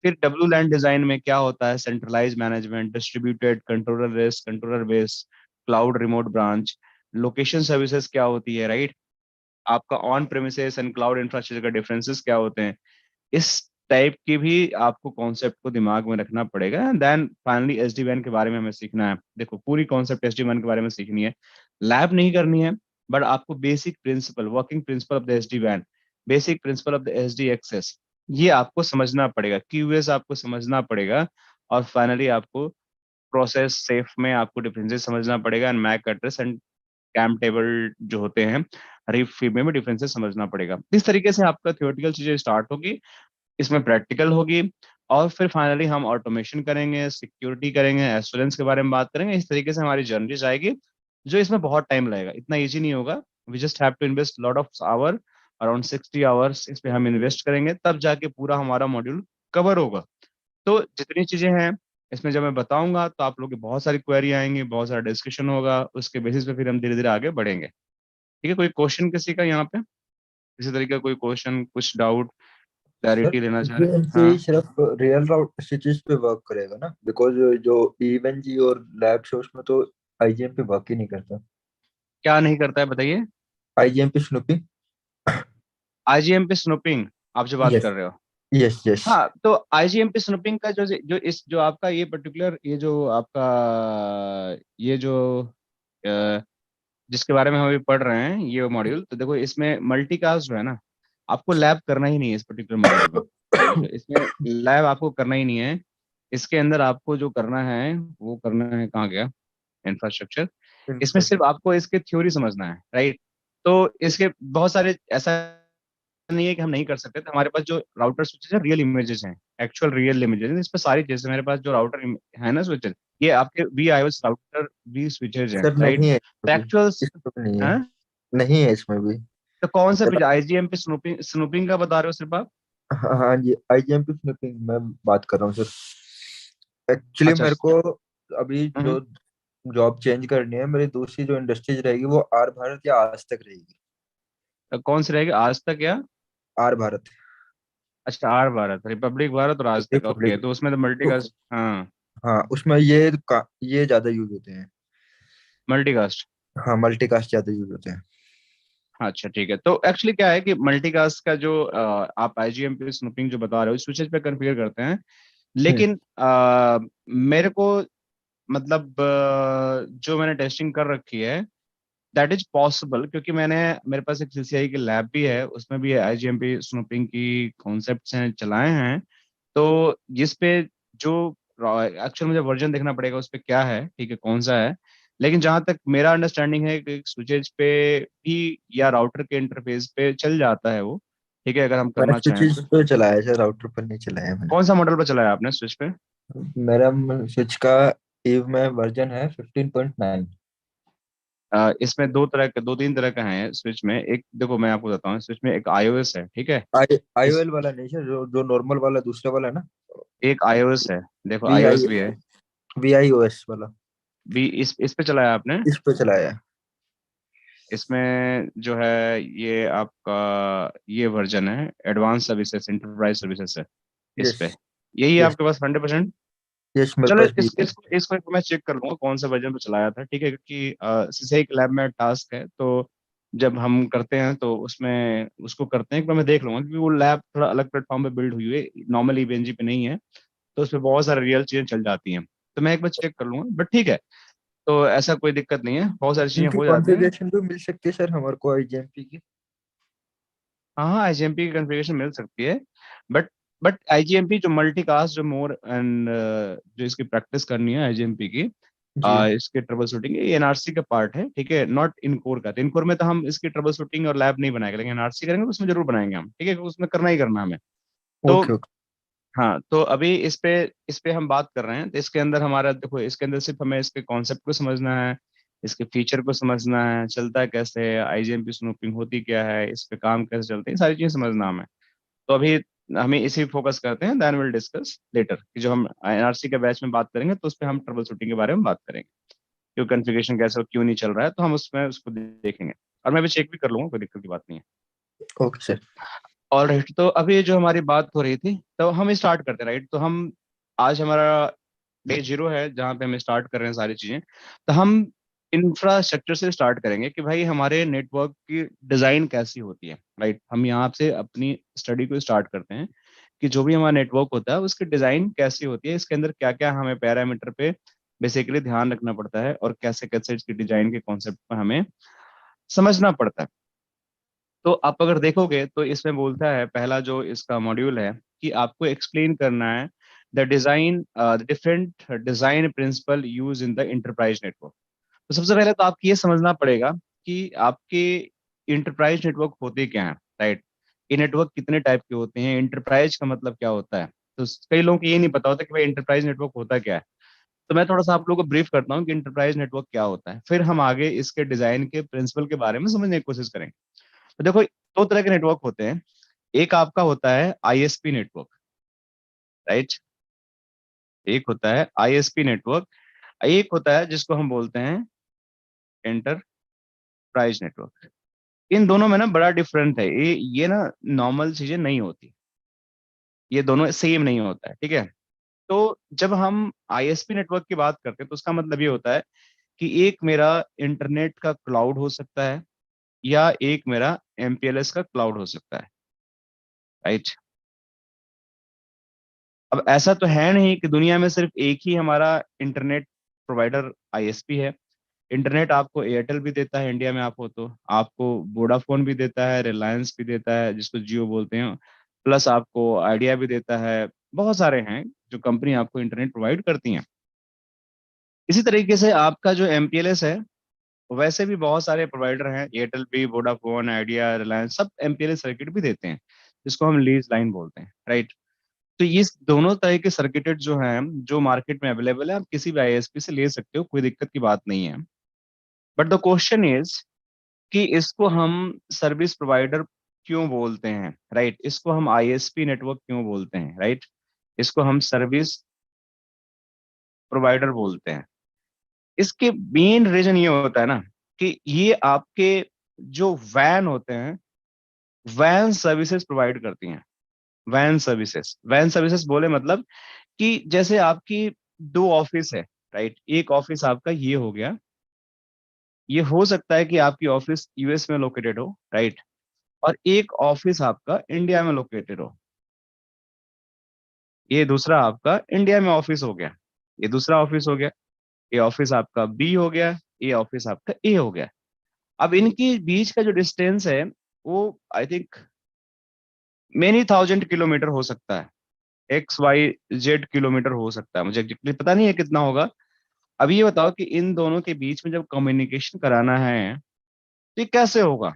फिर डब्ल्यू लैन डिजाइन में क्या होता है, centralize management, distributed, controller risk, controller base, cloud, remote branch, location services क्या होती है, राइट, आपका on premises and cloud infrastructure का डिफरेंसेस क्या होते हैं, इस टाइप की भी आपको कॉन्सेप्ट को दिमाग में रखना पड़ेगा। देन फाइनली एसडी वैन के बारे में हमें सीखना है। देखो पूरी कॉन्सेप्ट एसडी वैन के बारे में सीखनी है, लैब नहीं करनी है, बट आपको basic principle, working principle of the SD वैन, basic principle of the SD access, ये आपको समझना पड़ेगा, क्यूएस आपको समझना पड़ेगा, और फाइनली आपको प्रोसेस सेफ में आपको डिफरेंसेस समझना पड़ेगा, and MAC address and CAM table जो होते हैं हरीफ फीड में भी डिफरेंसेस समझना पड़ेगा। इस तरीके से आपका थियोरेटिकल चीजें स्टार्ट होगी, इसमें प्रैक्टिकल होगी, और फिर फाइनली हम ऑटोमेशन करेंगे, सिक्योरिटी करेंगे, एश्योरेंस के बारे में बात करेंगे। इस तरीके से हमारी जर्नी जाएगी, जो इसमें बहुत टाइम लगेगा, इतना इजी नहीं होगा। We just have to invest lot of hour, around 60 hours इस पे हम इन्वेस्ट करेंगे, तब जाके पूरा हमारा मॉड्यूल कवर होगा। तो जितनी चीजें हैं इसमें जब मैं बताऊंगा तो आप लोग की बहुत सारी क्वेरी आएंगी, बहुत सारा डिस्कशन होगा, उसके बेसिस पे फिर हम धीरे धीरे आगे बढ़ेंगे। ठीक है, कोई क्वेश्चन किसी का यहाँ पे, किसी तरीके का कोई क्वेश्चन, कुछ डाउट, सर क्लैरिटी लेना चाह रहे हैं? आईजीएमपी हाँ, सिर्फ रियल राउट स्विचेस पे वर्क करेगा ना, बिकॉज जो इवन जी और लैब शोस में तो आईजीएमपी वर्क ही नहीं करता। क्या नहीं करता है बताइए? IGMP snooping. आईजीएमपी स्नूपिंग आप जो बात यस, कर रहे हो? Yes, yes. हाँ, तो आईजीएमपी स्नूपिंग का जो आपका ये पर्टिकुलर, ये जो आपका ये जो अ, जिसके बारे में हम अभी पढ़ रहे हैं ये मॉड्यूल, तो देखो इसमें मल्टीकास्ट जो है ना, आपको लैब करना ही नहीं है इस पर्टिकुलर मॉड्यूल में। तो इसमें लैब आपको करना ही नहीं है। इसके अंदर आपको जो करना है वो करना है, कहाँ गया इंफ्रास्ट्रक्चर, इसमें सिर्फ इंफ्रास्ट्रक्चर। आपको इसके थ्योरी समझना है, राइट। तो इसके बहुत सारे, ऐसा नहीं है कि हम नहीं कर सकते, तो हमारे पास जो राउटर स्विचेस है रियल इमेजेस हैं, एक्चुअल रियल इमेजेस हैं, इस पर सारी चीजें मेरे पास जो राउटर है ना स्विचेस, ये आपके V IOS router V switches हैं, सर राइट। नहीं है तो इसमें भी। एक्चुअल, इसमें भी नहीं है। हाँ, नहीं है इसमें भी। तो कौन सा चलो। आईजीएमपी स्नूपिंग स्नूपिंग का बता रहे हो सिर्फ आप? हाँ, हाँ जी, आईजीएमपी स्नूपिंग मैं बात कर रहा हूँ सर। एक्चुअली अच्छा। मेरे को अभी हम्म। जो जॉब चेंज करनी है, मेरी दूसरी जो इंडस्ट्रीज रहेगी वो आर भारत या आज तक रहेगी। तो कौन सी रहेगी, आज तक या? आर भारत। अच्छा, आर भारत, रिपब्लिक भारत और आज तक, ओके, रिपब्लिक। तो उसमें तो मल्टीकास्ट, हाँ, हाँ, उसमें ये ज्यादा यूज होते हैं। मल्टीकास्ट। हाँ, मल्टीकास्ट ज्यादा यूज होते हैं। हाँ, अच्छा ठीक है। तो एक्चुअली क्या है कि मल्टीकास्ट का जो आप आईजीएमपी स्नूपिंग जो बता रहे हो स्विचेस पे कॉन्फ़िगर करते हैं, हम्म। लेकिन मेरे को मतलब जो मैंने टेस्टिंग कर रखी है, दैट इज पॉसिबल, क्योंकि मेरे पास एक सीसीआई की लैब भी है, उसमें भी आईजीएमपी स्नूपिंग की कॉन्सेप्ट्स हैं, चलाए हैं। तो जिस पे जो एक्चुअल मुझे वर्जन देखना पड़ेगा उस पे क्या है, ठीक है, कौन सा है। लेकिन जहां तक मेरा अंडरस्टैंडिंग है कि स्विचेज पे भी या राउटर के इंटरफेस पे चल जाता है वो, ठीक है, अगर हम मैंने करना चाहें स्विचेस तो। पे चलाया है सर, राउटर पर नहीं चलाया मैंने। कौन सा मॉडल पे चलाया आपने स्विच पे? मेरा स्विच का ईव में वर्जन है 15.9। इसमें दो तीन तरह का है स्विच में। एक देखो मैं आपको बताता हूँ, स्विच में एक आईओएस है, ठीक है। इस आईओएल वाला नहीं सर, जो जो नॉर्मल वाला दूसरा वाला है ना। एक आईओएस है, देखो वी आईओएस आई भी है। वी आई ओ एस वाला। भी इस पे चलाया आपने? इस पे चलाया है। इसमें जो है ये आपका ये वर्जन है, एडवांस सर्विसेज, इंटरप्राइज सर्विसेज है इस यस, पे। यही है यस, आपके पास 100%? यस, मेरे चलो पास भी है। इसको एक मैं चेक कर लूंगा कौन सा वर्जन पे चलाया था, ठीक है, क्योंकि सीसीआई एक लैब में टास्क है, तो जब हम करते हैं तो उसमें उसको करते हैं, एक बार मैं देख लूंगा, क्योंकि वो लैब थोड़ा अलग प्लेटफॉर्म पे बिल्ड हुई है, नॉर्मल ईबीएनजी पे नहीं है, तो उसमें बहुत सारी रियल चीजें चल जाती हैं। तो मैं एक बार चेक कर लूंगा, बट ठीक है, तो ऐसा कोई दिक्कत नहीं है, बहुत सारी चीजें इनकी हो जाती हैं। कॉन्फ़िगरेशन भी मिल सकती है सर हमारे को आईजीएमपी की। हाँ हाँ, आईजीएमपी की कॉन्फ़िगरेशन मिल सकती है, बट आईजीएमपी जो मल्टीकास्ट, जो मोर एंड जो इसकी प्रैक्टिस करनी है आईजीएमपी की, जी। इसके ट्रबल शूटिंग, ये एनआरसी का पार्ट है, ठीक है, नॉट इन कोर का। तो इन कोर में तो हम इसकी ट्रबल शूटिंग और लैब नहीं बनाएंगे, लेकिन एनआरसी करेंगे तो उसमें जरूर बनाएंगे हम, ठीक है, क्योंकि उसमें करना ही करना हमें। तो ओके, ओके। हाँ, तो अभी इस पे हम बात कर रहे हैं, तो इसके अंदर हमारा देखो, इसके अंदर सिर्फ हमें इसके कॉन्सेप्ट को समझना है, इसके फीचर को समझना है, चलता है कैसे है, आईजीएमपी स्नूपिंग होती क्या है, इस पे काम कैसे चलते हैं, सारी चीजें समझना हमें। तो अभी हमें इसी फोकस करते हैं, देन विल डिस्कस लेटर, कि जो हम एनआरसी के बैच में बात करेंगे तो उस पर हम ट्रबल शूटिंग के बारे में बात करेंगे, क्यों कॉन्फ़िगरेशन कैसे और क्यों नहीं चल रहा है, तो हम उसमें उसको देखेंगे, और मैं भी चेक भी कर लूंगा, कोई दिक्कत की बात नहीं है। Okay sir. ऑलराइट, तो अभी जो हमारी बात हो रही थी, तो हम स्टार्ट करते हैं, राइट। तो हम आज हमारा डे जीरो है जहाँ पे हम स्टार्ट कर रहे हैं सारी चीजें। तो हम इंफ्रास्ट्रक्चर से स्टार्ट करेंगे कि भाई हमारे नेटवर्क की डिजाइन कैसी होती है, राइट। हम यहाँ से अपनी स्टडी को स्टार्ट करते हैं कि जो भी हमारा नेटवर्क होता है उसकी डिजाइन कैसी होती है, इसके अंदर क्या क्या हमें पैरामीटर पे बेसिकली ध्यान रखना पड़ता है, और कैसे कैसे इसकी डिजाइन के कॉन्सेप्ट पर हमें समझना पड़ता है। तो आप अगर देखोगे तो इसमें बोलता है, पहला जो इसका मॉड्यूल है, कि आपको एक्सप्लेन करना है the design, the different design principal use in the enterprise network. तो सबसे पहले तो आपको ये समझना पड़ेगा कि आपके इंटरप्राइज नेटवर्क होते क्या हैं, राइट। ये नेटवर्क कितने टाइप के होते हैं, इंटरप्राइज का मतलब क्या होता है। तो कई लोगों को ये नहीं पता होता कि भाई इंटरप्राइज नेटवर्क होता क्या है। तो मैं थोड़ा सा आप लोगों को ब्रीफ करता हूँ कि इंटरप्राइज नेटवर्क क्या होता है, फिर हम आगे इसके डिजाइन के प्रिंसिपल के बारे में समझने की कोशिश करेंगे। तो देखो, दो तरह के नेटवर्क होते हैं। एक आपका होता है आईएसपी नेटवर्क, राइट। एक होता है आईएसपी नेटवर्क, एक होता है जिसको हम बोलते हैं एंटरप्राइज नेटवर्क। इन दोनों में ना बड़ा डिफरेंट है, ये ना नॉर्मल चीजें नहीं होती, ये दोनों सेम नहीं होता है, ठीक है। तो जब हम आईएसपी नेटवर्क की बात करते हैं तो उसका मतलब ये होता है कि एक मेरा इंटरनेट का क्लाउड हो सकता है, या एक मेरा एमपीएलएस का क्लाउड हो सकता है, राइट। अब ऐसा तो है नहीं कि दुनिया में सिर्फ एक ही हमारा इंटरनेट प्रोवाइडर आईएसपी है। इंटरनेट आपको एयरटेल भी देता है, इंडिया में आप हो तो आपको वोडाफोन भी देता है, रिलायंस भी देता है जिसको जियो बोलते हैं, प्लस आपको आइडिया भी देता है। बहुत सारे हैं जो कंपनी आपको इंटरनेट प्रोवाइड करती हैं। इसी तरीके से आपका जो एमपीएलएस है, वैसे भी बहुत सारे प्रोवाइडर हैं, एयरटेल भी, वोडाफोन, आइडिया, रिलायंस, सब एमपीएलएस सर्किट भी देते हैं, जिसको हम लीज लाइन बोलते हैं, राइट। तो ये दोनों तरह के सर्किटेड जो हैं, जो मार्केट में अवेलेबल है, आप किसी भी आईएसपी से ले सकते हो, कोई दिक्कत की बात नहीं है। बट द क्वेश्चन इज कि इसको हम सर्विस प्रोवाइडर क्यों बोलते हैं, राइट। इसको हम आईएसपी नेटवर्क क्यों बोलते हैं, राइट। इसको हम सर्विस प्रोवाइडर बोलते हैं। इसके मेन रीजन ये होता है ना, कि ये आपके जो वैन होते हैं, वैन सर्विसेज प्रोवाइड करती हैं। वैन सर्विसेज बोले मतलब कि जैसे आपकी दो ऑफिस है, राइट। एक ऑफिस आपका ये हो गया, ये हो सकता है कि आपकी ऑफिस यूएस में लोकेटेड हो, राइट। और एक ऑफिस आपका इंडिया में लोकेटेड हो। ये दूसरा आपका इंडिया में ऑफिस हो गया, ये दूसरा ऑफिस हो गया। ये ऑफिस आपका बी हो गया, ये ऑफिस आपका ए हो गया। अब इनके बीच का जो डिस्टेंस है, वो I think many thousand kilometre हो सकता है, XYZ किलोमीटर हो सकता है, मुझे एग्जैक्टली पता नहीं है कितना होगा। अब ये बताओ कि इन दोनों के बीच में जब कम्युनिकेशन कराना है तो ये कैसे होगा।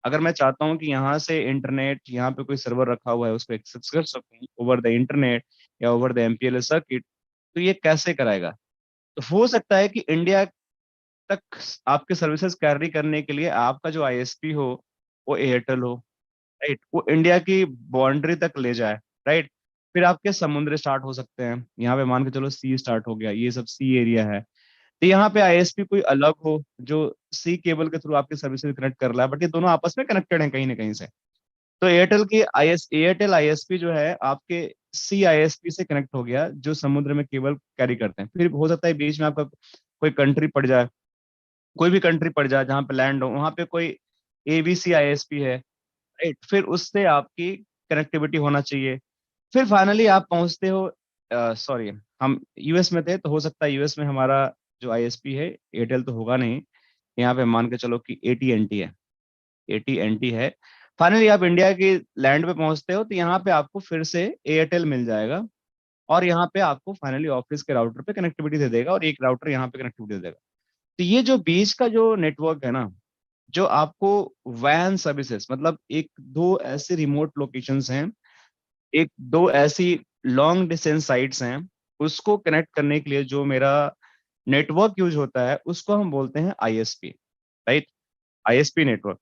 अगर मैं चाहता हूँ कि यहाँ से इंटरनेट, यहाँ पे कोई सर्वर रखा हुआ है उसको एक्सेस कर सकूँ ओवर द इंटरनेट या ओवर द एमपीएलएस सर्किट, तो ये कैसे कराएगा। तो हो सकता है कि इंडिया तक आपके सर्विसेज कैरी करने के लिए आपका जो आईएसपी हो, वो एयरटेल हो, राइट, वो इंडिया की बाउंड्री तक ले जाए, राइट। फिर आपके समुद्र स्टार्ट हो सकते हैं, यहाँ पे मान के चलो सी स्टार्ट हो गया, ये सब सी एरिया है। तो यहाँ पे आईएसपी कोई अलग हो जो सी केबल के थ्रू आपकी सर्विसेज कनेक्ट कर रहा है, बट ये दोनों आपस में कनेक्टेड हैं कहीं ना कहीं से। तो एयरटेल आईएसपी जो है आपके सी आईएसपी से कनेक्ट हो गया, जो समुद्र में केबल कैरी करते हैं। फिर हो सकता है बीच में आपका कोई कंट्री पड़ जाए, कोई भी कंट्री पड़ जाए जहाँ पे लैंड हो, वहाँ पे कोई एबीसी आईएसपी है, राइट। फिर उससे आपकी कनेक्टिविटी होना चाहिए। फिर फाइनली आप पहुंचते हो, सॉरी, हम यूएस में थे तो हो सकता है यूएस में हमारा जो आईएसपी है, एयरटेल तो होगा नहीं, यहाँ पे मान के चलो कि एटीएनटी है, एटीएनटी है। फाइनली आप इंडिया की लैंड पे पहुंचते हो तो यहाँ पे आपको फिर से एयरटेल मिल जाएगा, और यहाँ पे आपको फाइनली ऑफिस के राउटर पे कनेक्टिविटी दे देगा, और एक राउटर यहाँ पे कनेक्टिविटी दे देगा। तो ये जो बीच का जो नेटवर्क है ना, जो आपको वैन सर्विसेज, मतलब एक दो ऐसे रिमोट लोकेशंस हैं, एक दो ऐसी लॉन्ग डिस्टेंस साइट्स हैं, उसको कनेक्ट करने के लिए जो मेरा नेटवर्क यूज होता है, उसको हम बोलते हैं आईएसपी, राइट। ISP network.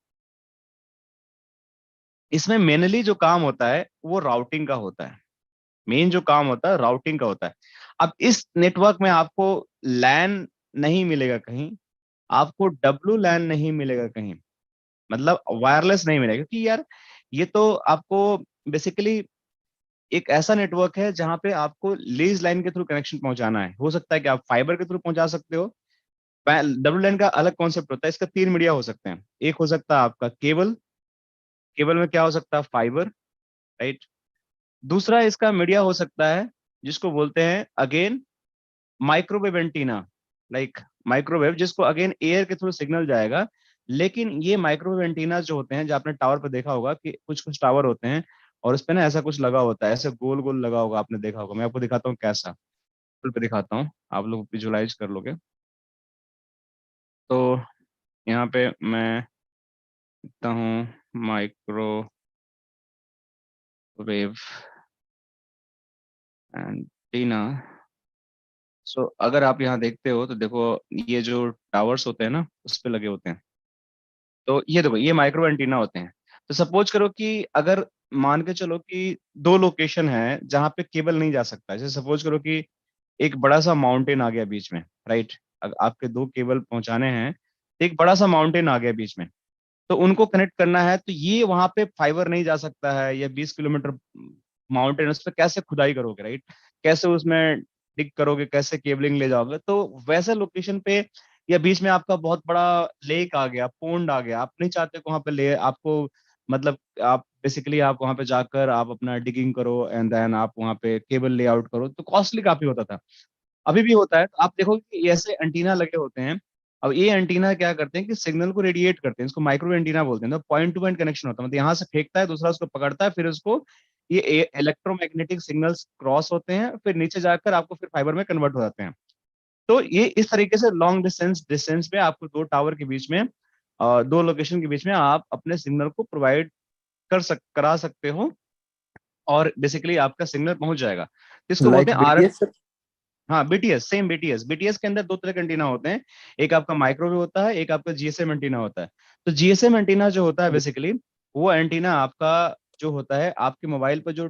इसमें मेनली जो काम होता है वो राउटिंग का होता है। मेन जो काम होता है राउटिंग का होता है। अब इस नेटवर्क में आपको लैन नहीं मिलेगा कहीं, आपको डब्लू लैन नहीं मिलेगा कहीं, मतलब वायरलेस नहीं मिलेगा, क्योंकि यार ये तो आपको बेसिकली एक ऐसा नेटवर्क है जहां पे आपको लीज लाइन के थ्रू कनेक्शन पहुंचाना है। हो सकता है कि आप फाइबर के थ्रू पहुंचा सकते हो। डब्लू लाइन का अलग कॉन्सेप्ट होता है, इसका 3 मीडिया हो सकते हैं। एक हो सकता है आपका केबल, केबल में क्या हो सकता है, फाइबर, राइट। दूसरा इसका मीडिया हो सकता है जिसको बोलते हैं again microwave antenna, like microwave, जिसको अगेन एयर के थ्रू सिग्नल जाएगा। लेकिन ये माइक्रोवेव एंटीना जो होते हैं, जो आपने टावर पे देखा होगा कि कुछ कुछ टावर होते हैं और उस पे ना ऐसा कुछ लगा होता है, ऐसे गोल गोल लगा होगा, आपने देखा होगा। मैं आपको दिखाता हूँ कैसा, पे दिखाता हूँ, आप लोग विजुलाइज कर लोगे। तो यहाँ पे मैं लिखता हूँ माइक्रोवेव एंटीना। सो अगर आप यहाँ देखते हो तो देखो, ये जो टावर्स होते हैं ना उस पे लगे होते हैं। तो ये देखो, ये माइक्रो एंटीना होते हैं। तो सपोज करो कि अगर मान के चलो कि दो लोकेशन है जहाँ पे केबल नहीं जा सकता, जैसे सपोज करो कि एक बड़ा सा माउंटेन आ गया बीच में, राइट। आपके दो केबल पहुंचाने हैं, तो एक बड़ा सा माउंटेन आ गया बीच में, तो उनको कनेक्ट करना है, तो ये वहां पे फाइबर नहीं जा सकता है, या 20 किलोमीटर माउंटेन, उस पर कैसे खुदाई करोगे, राइट। कैसे उसमें डिग करोगे, कैसे केबलिंग ले जाओगे। तो वैसे लोकेशन पे, या बीच में आपका बहुत बड़ा लेक आ गया, पोन्ड आ गया, आप नहीं चाहते कि वहां पे ले आपको, मतलब आप बेसिकली आप वहां पे जाकर आप अपना डिगिंग करो एंड देन आप वहां पे केबल लेआउट करो, तो कॉस्टली काफी होता था। अभी भी होता है। तो आप देखोगे कि ऐसे एंटीना लगे होते हैं। अब ये एंटीना क्या करते हैं कि सिग्नल को रेडिएट करते हैं, इसको माइक्रो एंटीना बोलते हैं। तो पॉइंट टू पॉइंट कनेक्शन होता है, मतलब यहाँ से फेंकता है, दूसरा उसको पकड़ता है, फिर उसको ये इलेक्ट्रोमैग्नेटिक सिग्नल्स होते हैं, फिर नीचे जाकर आपको फिर फाइबर में कन्वर्ट हो जाते हैं। तो ये इस तरीके से लॉन्ग डिस्टेंस डिस्टेंस पे आपको दो टावर के बीच में, दो लोकेशन के बीच में आप अपने सिग्नल को प्रोवाइड करा सकते हो, और बेसिकली आपका सिग्नल पहुंच जाएगा। इसको बोलते लाइक हैं आरएफ। BTS sir. हाँ, बीटीएस, सेम बीटीएस। बीटीएस के अंदर दो तरह के एंटीना होते हैं, एक आपका माइक्रोवेव होता है, एक आपका जीएसएम एंटीना होता है। तो जीएसएम एंटीना जो होता है बेसिकली, वो एंटीना आपका जो होता है, आपके मोबाइल पर जो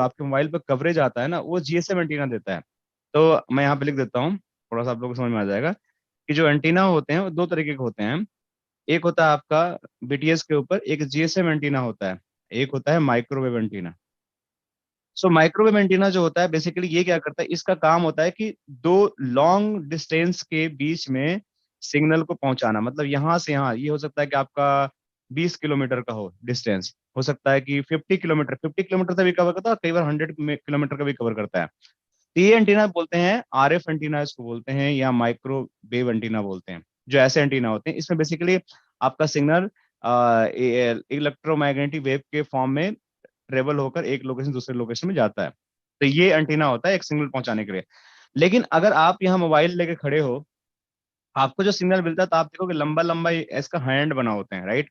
आपके मोबाइल पर कवरेज आता है ना, वो जीएसएम एंटीना देता है। तो मैं यहाँ पे लिख देता हूँ, थोड़ा सा आप लोगों को समझ में आ जाएगा कि जो एंटीना होते हैं वो दो तरीके के होते हैं। एक होता है आपका बीटीएस के ऊपर एक जीएसएम एंटीना होता है, एक होता है माइक्रोवेव एंटीना। सो माइक्रोवेव एंटीना जो होता है बेसिकली ये क्या करता है, इसका काम होता है कि दो लॉन्ग डिस्टेंस के बीच में सिग्नल को पहुंचाना। मतलब यहाँ से यहाँ, ये हो सकता है कि आपका 20 किलोमीटर का हो डिस्टेंस, हो सकता है कि 50 किलोमीटर, 50 किलोमीटर तक भी कवर करता है, कई बार 100 किलोमीटर का भी कवर करता है। तो ये एंटीना बोलते हैं आरएफ एंटीना, इसको बोलते हैं, या माइक्रोवेव एंटीना बोलते हैं। जो ऐसे एंटीना होते हैं, इसमें बेसिकली आपका सिग्नल इलेक्ट्रोमैग्नेटिक वेव के फॉर्म में ट्रेवल होकर एक लोकेशन से दूसरे लोकेशन में जाता है। तो ये एंटीना होता है एक सिग्नल पहुंचाने के लिए। लेकिन अगर आप यहाँ मोबाइल लेके खड़े हो, आपको जो सिग्नल मिलता है, तो आप देखोगे लंबा लंबा इसका हैंड बना होते हैं, राइट।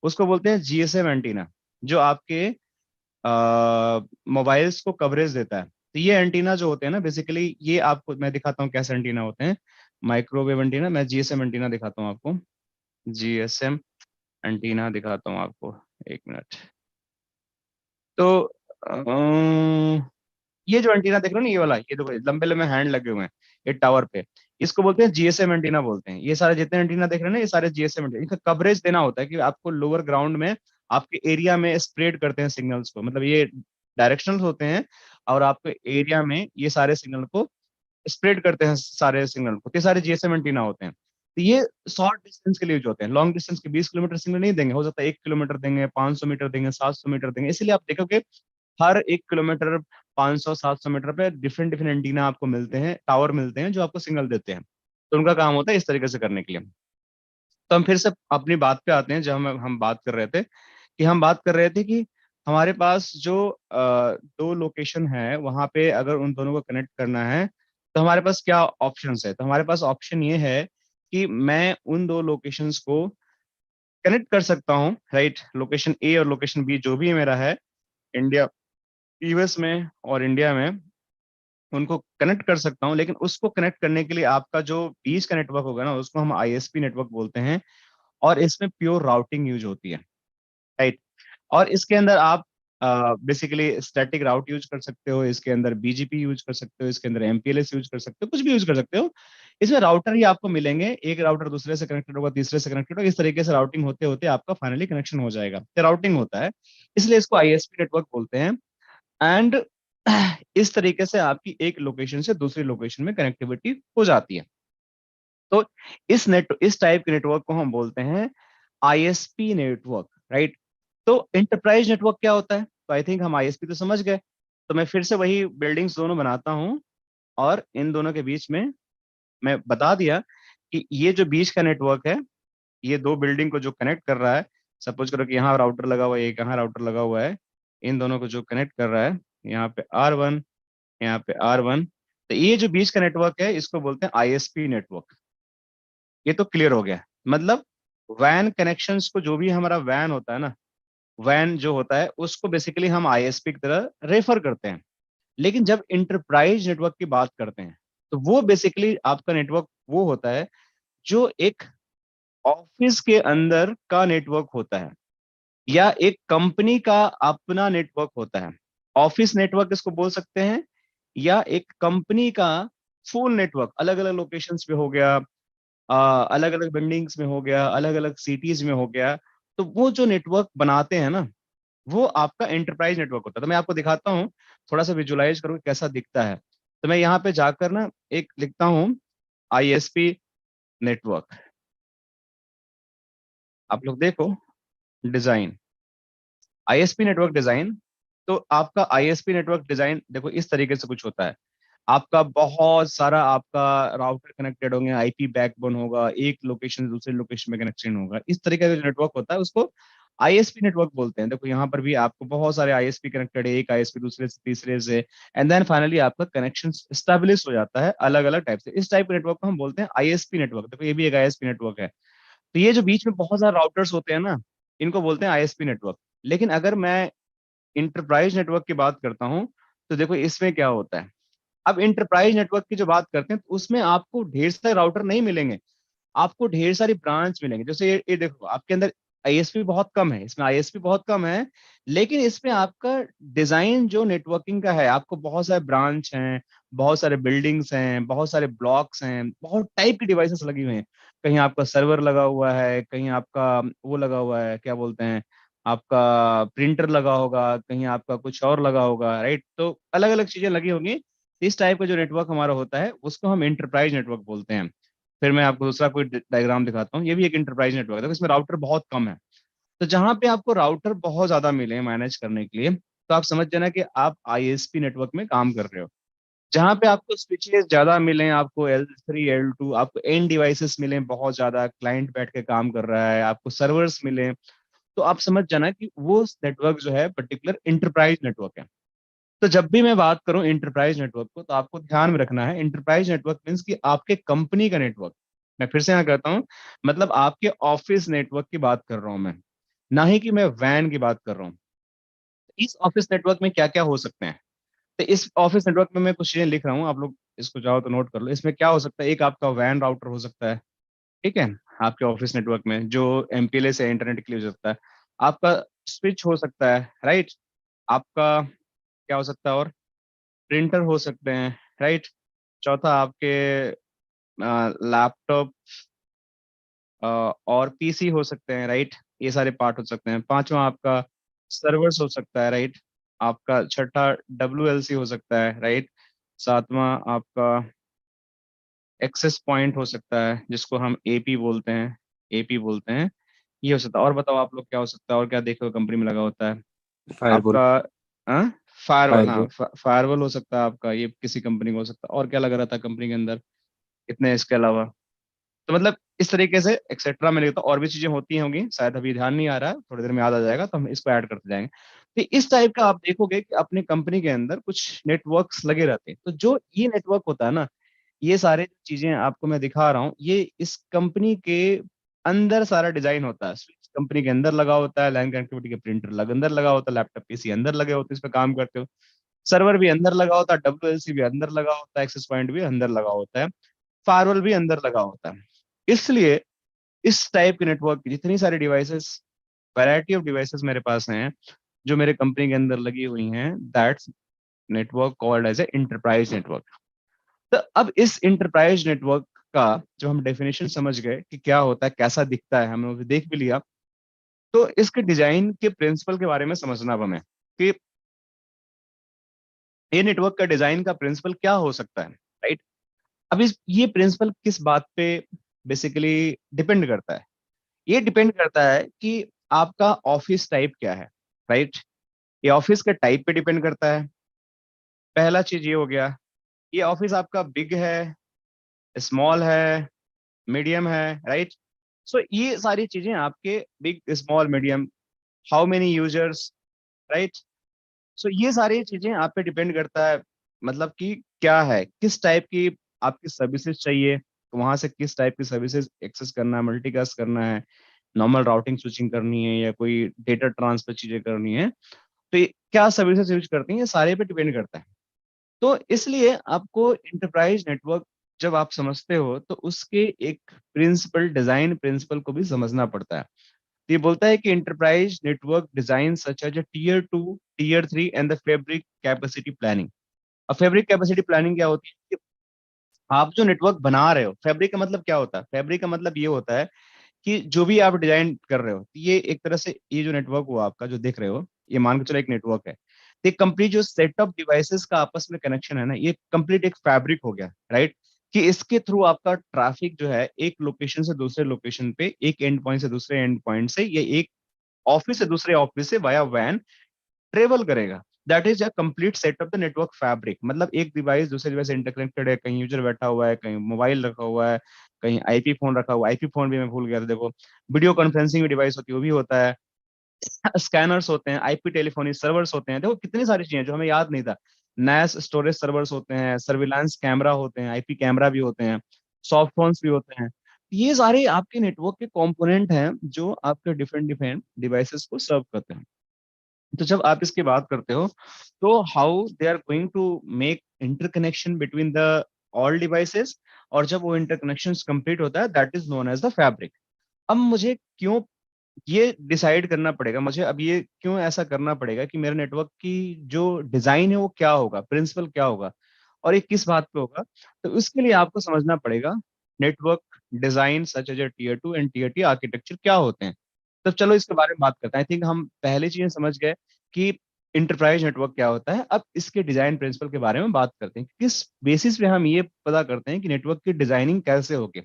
उसको बोलते हैं जीएसएम एंटीना, जो आपके मोबाइल्स को कवरेज देता है। तो ये एंटीना जो होते हैं ना बेसिकली, ये आपको मैं दिखाता हूँ कैसे एंटीना होते हैं। माइक्रोवेव एंटीना, मैं जीएसएम एंटीना दिखाता हूँ आपको। जीएसएम एंटीना दिखाता हूँ आपको, एक मिनट। तो ये जो एंटीना देख रहे हो ना, ये वाला, ये देखो लंबे लंबे हैंड लगे हुए हैं ये टावर पे, इसको बोलते हैं जीएसएम एंटीना बोलते हैं। ये सारे जितने एंटीना देख रहे हैं ना, ये सारे जीएसएम एंटीना। इनका कवरेज देना होता है कि आपको लोअर ग्राउंड में, आपके एरिया में स्प्रेड करते हैं सिग्नल्स को, मतलब ये डायरेक्शनल होते हैं, और आपके एरिया में ये सारे सिग्नल को स्प्रेड करते हैं, सारे सिग्नल को। तो ये सारे जीएसएम एंटीना होते हैं। तो ये शॉर्ट डिस्टेंस के लिए जो होते हैं, लॉन्ग डिस्टेंस के 20 किलोमीटर सिग्नल नहीं देंगे, हो सकता है 1 किलोमीटर देंगे, 500 मीटर देंगे, 700 मीटर देंगे। इसलिए आप देखोगे हर 1 किलोमीटर, 500 700 मीटर पे डिफरेंट डिफरेंट एंटीना आपको मिलते हैं, टावर मिलते हैं, जो आपको सिग्नल देते हैं। तो उनका काम होता है इस तरीके से करने के लिए। तो हम फिर से अपनी बात पे आते हैं, जब हम बात कर रहे थे, कि हम बात कर रहे थे कि हमारे पास जो दो लोकेशन है, वहां पे अगर उन दोनों को कनेक्ट करना है, तो हमारे पास क्या ऑप्शंस है। तो हमारे पास ऑप्शन ये है कि मैं उन दो लोकेशंस को कनेक्ट कर सकता हूँ, राइट। लोकेशन ए और लोकेशन बी जो भी मेरा है, इंडिया, यूएस में और इंडिया में, उनको कनेक्ट कर सकता हूँ। लेकिन उसको कनेक्ट करने के लिए आपका जो बीच का नेटवर्क होगा ना, उसको हम आईएसपी नेटवर्क बोलते हैं, और इसमें प्योर राउटिंग यूज होती है, राइट। और इसके अंदर आप बेसिकली स्टैटिक राउट यूज कर सकते हो, इसके अंदर बीजीपी यूज कर सकते हो, इसके अंदर एमपीएलएस यूज कर सकते हो, कुछ भी यूज कर सकते हो। इसमें राउटर ही आपको मिलेंगे, एक राउटर दूसरे से कनेक्टेड होगा, तीसरे से कनेक्टेड होगा, इस तरीके से राउटिंग होते होते आपका फाइनली कनेक्शन हो जाएगा, तो राउटिंग होता है, इसलिए इसको आईएसपी नेटवर्क बोलते हैं। एंड इस तरीके से आपकी एक लोकेशन से दूसरी लोकेशन में कनेक्टिविटी हो जाती है। तो इस टाइप के नेटवर्क को हम बोलते हैं आईएसपी नेटवर्क, राइट। तो इंटरप्राइज नेटवर्क क्या होता है? तो आई थिंक हम आईएसपी तो समझ गए, तो मैं फिर से वही बिल्डिंग्स दोनों बनाता हूँ, और इन दोनों के बीच में मैं बता दिया कि ये जो बीच का नेटवर्क है, ये दो बिल्डिंग को जो कनेक्ट कर रहा है, सपोज करो कि यहाँ राउटर लगा हुआ है, एक यहाँ राउटर लगा हुआ है, इन दोनों को जो कनेक्ट कर रहा है, यहाँ पे R1, यहाँ पे R1, तो ये जो बीच का नेटवर्क है इसको बोलते हैं आईएसपी नेटवर्क। ये तो क्लियर हो गया। मतलब वैन कनेक्शंस को, जो भी हमारा वैन होता है ना, वैन जो होता है उसको बेसिकली हम आईएसपी की तरह रेफर करते हैं। लेकिन जब इंटरप्राइज नेटवर्क की बात करते हैं, तो वो बेसिकली आपका नेटवर्क वो होता है जो एक ऑफिस के अंदर का नेटवर्क होता है, या एक कंपनी का अपना नेटवर्क होता है। ऑफिस नेटवर्क इसको बोल सकते हैं, या एक कंपनी का फुल नेटवर्क अलग अलग लोकेशंस पे हो गया, अलग अलग बिल्डिंग्स में हो गया, अलग अलग सिटीज में हो गया। तो वो जो नेटवर्क बनाते हैं ना, वो आपका एंटरप्राइज नेटवर्क होता है। तो मैं आपको दिखाता हूँ, थोड़ा सा विजुलाइज करो कि कैसा दिखता है। तो मैं यहाँ पे जाकर ना एक लिखता हूँ आईएसपी नेटवर्क, आप लोग देखो डिजाइन, आईएसपी नेटवर्क डिजाइन। तो आपका आईएसपी नेटवर्क डिजाइन देखो इस तरीके से कुछ होता है। आपका बहुत सारा आपका राउटर कनेक्टेड होंगे, आईपी बैकबोन होगा, एक लोकेशन से दूसरे लोकेशन में कनेक्शन होगा, इस तरीके का जो नेटवर्क होता है उसको आईएसपी नेटवर्क बोलते हैं। देखो यहाँ पर भी आपको बहुत सारे आईएसपी कनेक्टेड है, एक आईएसपी दूसरे से तीसरे से, एंड देन फाइनली आपका कनेक्शन स्टेब्लिश हो जाता है अलग अलग टाइप से। इस टाइप के नेटवर्क को हम बोलते हैं आईएसपी नेटवर्क। देखो ये भी एक आईएसपी नेटवर्क है। तो ये जो बीच में बहुत सारे राउटर्स होते हैं ना, इनको बोलते हैं आईएसपी नेटवर्क। लेकिन अगर मैं इंटरप्राइज नेटवर्क की बात करता हूँ, तो देखो इसमें क्या होता है। अब इंटरप्राइज नेटवर्क की जो बात करते हैं, तो उसमें आपको ढेर सारे राउटर नहीं मिलेंगे, आपको ढेर सारी ब्रांच मिलेंगे। जैसे ये देखो आपके अंदर आईएसपी बहुत कम है, इसमें आईएसपी बहुत कम है, लेकिन इसमें आपका डिजाइन जो नेटवर्किंग का है, आपको बहुत सारे ब्रांच हैं, बहुत सारे बिल्डिंग्स हैं, बहुत सारे ब्लॉक्स हैं, बहुत टाइप की डिवाइसेस लगी हुई हैं। कहीं आपका सर्वर लगा हुआ है, कहीं आपका वो लगा हुआ है, क्या बोलते हैं, आपका प्रिंटर लगा होगा, कहीं आपका कुछ और लगा होगा, राइट। तो अलग अलग चीजें लगी होंगी। इस टाइप का जो नेटवर्क हमारा होता है उसको हम इंटरप्राइज नेटवर्क बोलते हैं। फिर मैं आपको दूसरा कोई डायग्राम दिखाता हूँ, ये भी एक इंटरप्राइज नेटवर्क है। देखो इसमें राउटर बहुत कम है। तो जहां पे आपको राउटर बहुत ज्यादा मिले मैनेज करने के लिए, तो आप समझ जाना कि आप आईएसपी नेटवर्क में काम कर रहे हो। जहां पे आपको स्विचेस ज्यादा मिले, आपको L3 L2, आपको एंड डिवाइसेस मिले बहुत ज्यादा, क्लाइंट बैठ के काम कर रहा है, आपको सर्वर्स मिले, तो आप समझ जाना कि वो नेटवर्क जो है पर्टिकुलर इंटरप्राइज नेटवर्क है। तो जब भी मैं बात करूं इंटरप्राइज नेटवर्क को, तो आपको ध्यान में रखना है इंटरप्राइज नेटवर्क मीन्स कि आपके कंपनी का नेटवर्क। मैं फिर से यहाँ कहता हूँ, मतलब आपके ऑफिस नेटवर्क की बात कर रहा हूं मैं, ना ही कि मैं वैन की बात कर रहा हूँ। इस ऑफिस नेटवर्क में क्या क्या हो सकते हैं? तो इस ऑफिस नेटवर्क में मैं कुछ चीजें लिख रहा हूँ, आप लोग इसको चाहो तो नोट कर लो। इसमें क्या हो सकता है, एक आपका वैन राउटर हो सकता है, ठीक है, आपके ऑफिस नेटवर्क में जो एमपीएलएस से इंटरनेट के लिए हो सकता है। आपका स्विच हो सकता है, राइट। आपका क्या हो सकता है और, प्रिंटर हो सकते हैं, राइट। चौथा आपके लैपटॉप और पीसी हो सकते हैं, राइट। ये सारे पार्ट हो सकते हैं। पांचवा आपका सर्वर्स हो सकता है, राइट। आपका छठा डब्ल्यूएलसी हो सकता है, राइट। सातवां आपका एक्सेस पॉइंट हो सकता है, जिसको हम एपी बोलते हैं, एपी बोलते हैं। ये हो सकता है। और बताओ आप लोग क्या हो सकता है, और क्या देखो कंपनी में लगा होता है फायरवॉल। आपका? फायरवॉल, हाँ फायरवॉल। फायरवॉल हो सकता है आपका, ये किसी कंपनी का हो सकता है। और क्या लगा रहता है कंपनी के अंदर इतने इसके अलावा? तो मतलब इस तरीके से एक्सेट्रा में लिखता हूँ, और भी चीजें होती होंगी, शायद अभी ध्यान नहीं आ रहा है, थोड़ी देर में याद आ जाएगा तो हम इसको ऐड करते जाएंगे। तो इस टाइप का आप देखोगे कि अपने कंपनी के अंदर कुछ नेटवर्क्स लगे रहते हैं। तो जो ये नेटवर्क होता है ना, ये सारे चीजें आपको मैं दिखा रहा हूँ, ये इस कंपनी के अंदर सारा डिजाइन होता है। स्विच कंपनी के अंदर लगा होता है, लैन कनेक्टिविटी के प्रिंटर अंदर लगा होता है, लैपटॉप पीसी अंदर लगे होते हैं, इस पे काम करते हो। सर्वर भी अंदर लगा होता है, डब्ल्यूएलसी भी अंदर लगा होता है, एक्सेस पॉइंट भी अंदर लगा होता है, फायरवॉल भी अंदर लगा होता है। इसलिए इस टाइप के नेटवर्क की जितनी सारी डिवाइसेस वैरायटी ऑफ डिवाइसेस मेरे पास हैं जो मेरे कंपनी के अंदर लगी हुई हैं, that's network called as a enterprise network. तो अब इस इंटरप्राइज नेटवर्क का जब हम डेफिनेशन समझ गए कि क्या होता है, कैसा दिखता है, हमने उसे देख भी लिया, तो इसके डिजाइन के प्रिंसिपल के बारे में समझना अब हमें कि ये नेटवर्क का डिजाइन का प्रिंसिपल क्या हो सकता है, राइट। अब इस ये प्रिंसिपल किस बात पे बेसिकली डिपेंड करता है? ये डिपेंड करता है कि आपका ऑफिस टाइप क्या है, राइट। ये ऑफिस के टाइप पे डिपेंड करता है। पहला चीज ये हो गया, ये ऑफिस आपका बिग है, स्मॉल है, मीडियम है, राइट। सो ये सारी चीजें आपके big small medium, how many users, right. So ये सारी चीजें आप पे डिपेंड करता है, मतलब कि क्या है, किस टाइप की आपकी सर्विसेज चाहिए, तो वहां से किस टाइप की सर्विसेज एक्सेस करना है, मल्टीकास्ट करना है, नॉर्मल राउटिंग स्विचिंग करनी है, या कोई डेटा ट्रांसफर चीजें करनी है, तो ये क्या सर्विसेज यूज करती हैं, ये सारे पे डिपेंड करता है। तो इसलिए आपको इंटरप्राइज नेटवर्क जब आप समझते हो तो उसके एक प्रिंसिपल, डिजाइन प्रिंसिपल को भी समझना पड़ता है। तो ये बोलता है कि enterprise network design such as tier 2, tier 3 and the fabric capacity planning. अब फैब्रिक कैपेसिटी प्लानिंग क्या होती है कि आप जो नेटवर्क बना रहे हो, फैब्रिक का मतलब क्या होता है, फैब्रिक का मतलब ये होता है कि जो भी आप डिजाइन कर रहे हो, तो ये एक तरह से ये जो नेटवर्क हुआ आपका जो देख रहे हो, ये मान के चलो एक नेटवर्क है, तो एक कंप्लीट जो सेट ऑफ डिवाइसेस का आपस में कनेक्शन है ना, ये कंप्लीट एक फैब्रिक हो गया, राइट। कि इसके थ्रू आपका ट्रैफिक जो है एक लोकेशन से दूसरे लोकेशन पे, एक एंड पॉइंट से दूसरे एंड पॉइंट से, या एक ऑफिस से दूसरे ऑफिस से वाया वैन ट्रेवल करेगा। That is a complete set of the network fabric. मतलब एक डिवाइस दूसरे डिवाइस से इंटरकनेक्टेड है, कहीं यूजर बैठा हुआ है, कहीं मोबाइल रखा हुआ है, कहीं आईपी फोन रखा हुआ है, आईपी फोन भी मैं भूल गया था, देखो। वीडियो कॉन्फ्रेंसिंग की डिवाइस होती है, वो भी होता है। स्कैनर्स होते हैं, आईपी टेलीफोनी सर्वर्स होते हैं, देखो कितनी सारी चीजें जो हमें याद नहीं था। नैस स्टोरेज सर्वर्स होते हैं, सर्विलांस कैमरा होते हैं, आईपी कैमरा भी होते हैं, सॉफ्ट फोन्स भी होते हैं। ये सारे आपके नेटवर्क के कंपोनेंट हैं जो आपके डिफरेंट डिफरेंट डिवाइसेस को सर्व करते हैं। तो जब आप इसकी बात करते हो, तो how they are going to make interconnection between the all devices, और जब वो इंटरकनेक्शन कंप्लीट होता है, that is known as the fabric. अब मुझे क्यों ये डिसाइड करना पड़ेगा, मुझे अब ये क्यों ऐसा करना पड़ेगा कि मेरे नेटवर्क की जो डिजाइन है वो क्या होगा, प्रिंसिपल क्या होगा, और ये किस बात पे होगा। तो उसके लिए आपको समझना पड़ेगा network design such as tier 2 and tier 3 architecture क्या होते हैं। तो चलो इसके बारे में बात करते हैं। आई थिंक हम पहले चीजें समझ गए कि इंटरप्राइज नेटवर्क क्या होता है। अब इसके डिजाइन प्रिंसिपल के बारे में बात करते हैं, किस बेसिस पे हम ये पता करते हैं कि नेटवर्क की डिजाइनिंग कैसे होगी,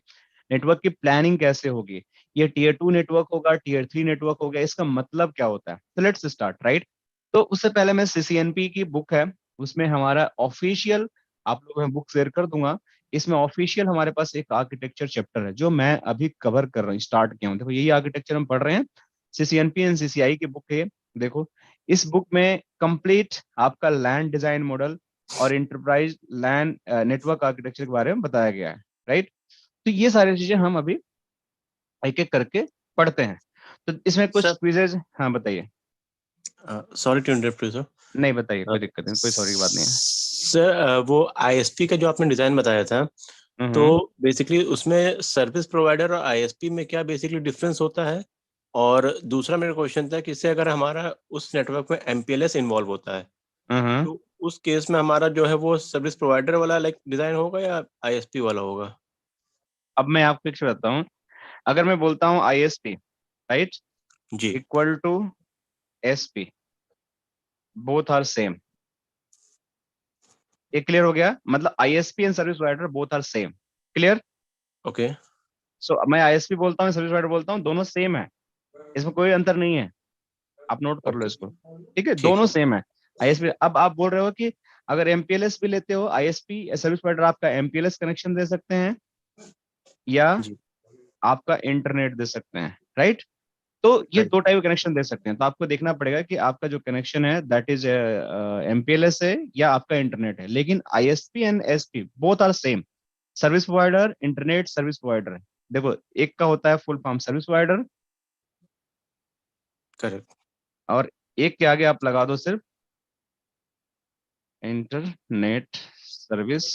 नेटवर्क की प्लानिंग कैसे होगी, ये टीयर 2 नेटवर्क होगा, टीयर 3 नेटवर्क होगा, इसका मतलब क्या होता है। तो लेट्स स्टार्ट, राइट। तो उससे पहले मैं सीसीएनपी की बुक है, उसमें हमारा ऑफिशियल, आप लोगों में बुक शेयर कर दूंगा, इसमें ऑफिशियल हमारे पास एक आर्किटेक्चर चैप्टर है जो मैं अभी कवर कर रहा हूँ, स्टार्ट किया हूँ। देखो यही आर्किटेक्चर हम पढ़ रहे हैं, सीसीएनपी एंड सीसीआई की बुक है। देखो इस बुक में कंप्लीट आपका लैंड डिजाइन मॉडल और इंटरप्राइज लैंड नेटवर्क आर्किटेक्चर के बारे में बताया गया है, राइट। तो ये सारी चीजें हम अभी एक एक करके पढ़ते हैं। तो इसमें कुछ सर, क्विजेज, हाँ बताइए। Sorry to interrupt you sir. नहीं बताइए, कोई दिक्कत नहीं, कोई सॉरी की बात नहीं है। सर, वो आईएसपी का जो आपने डिजाइन बताया था, तो हम्म। बेसिकली उसमें सर्विस प्रोवाइडर और आईएसपी में क्या बेसिकली डिफरेंस होता है? और दूसरा मेरा क्वेश्चन था कि इससे अगर हमारा उस नेटवर्क में एमपीएलएस इन्वॉल्व होता है, हम्म। तो उस केस में हमारा जो है वो सर्विस प्रोवाइडर वाला लाइक डिजाइन होगा या आईएसपी वाला होगा? अब मैं आपको एक चीज बताता हूँ, अगर मैं बोलता हूँ आईएसपी, राइट, जी। Equal to SP, both are same. ये क्लियर हो गया, मतलब ISP and service provider both are same. Clear. Okay. So मैं आईएसपी बोलता हूँ, सर्विस प्रोवाइडर बोलता हूँ, दोनों सेम है, इसमें कोई अंतर नहीं है। आप नोट कर लो ओके। इसको, ठीक है, ठीक दोनों है। सेम है। आईएसपी, अब आप बोल रहे हो कि अगर एमपीएलएस भी लेते हो, आईएसपी सर्विस प्रोवाइडर आपका एमपीएलएस कनेक्शन दे सकते हैं, या जी। आपका इंटरनेट दे सकते हैं, राइट। तो ये राइट। दो टाइप कनेक्शन दे सकते हैं, तो आपको देखना पड़ेगा कि आपका जो कनेक्शन है दैट इज एमपीएलएस है या आपका इंटरनेट है। लेकिन ISP and SP both are same, service provider, internet service provider. देखो एक का होता है full form service provider, correct. और एक के आगे आप लगा दो सिर्फ इंटरनेट सर्विस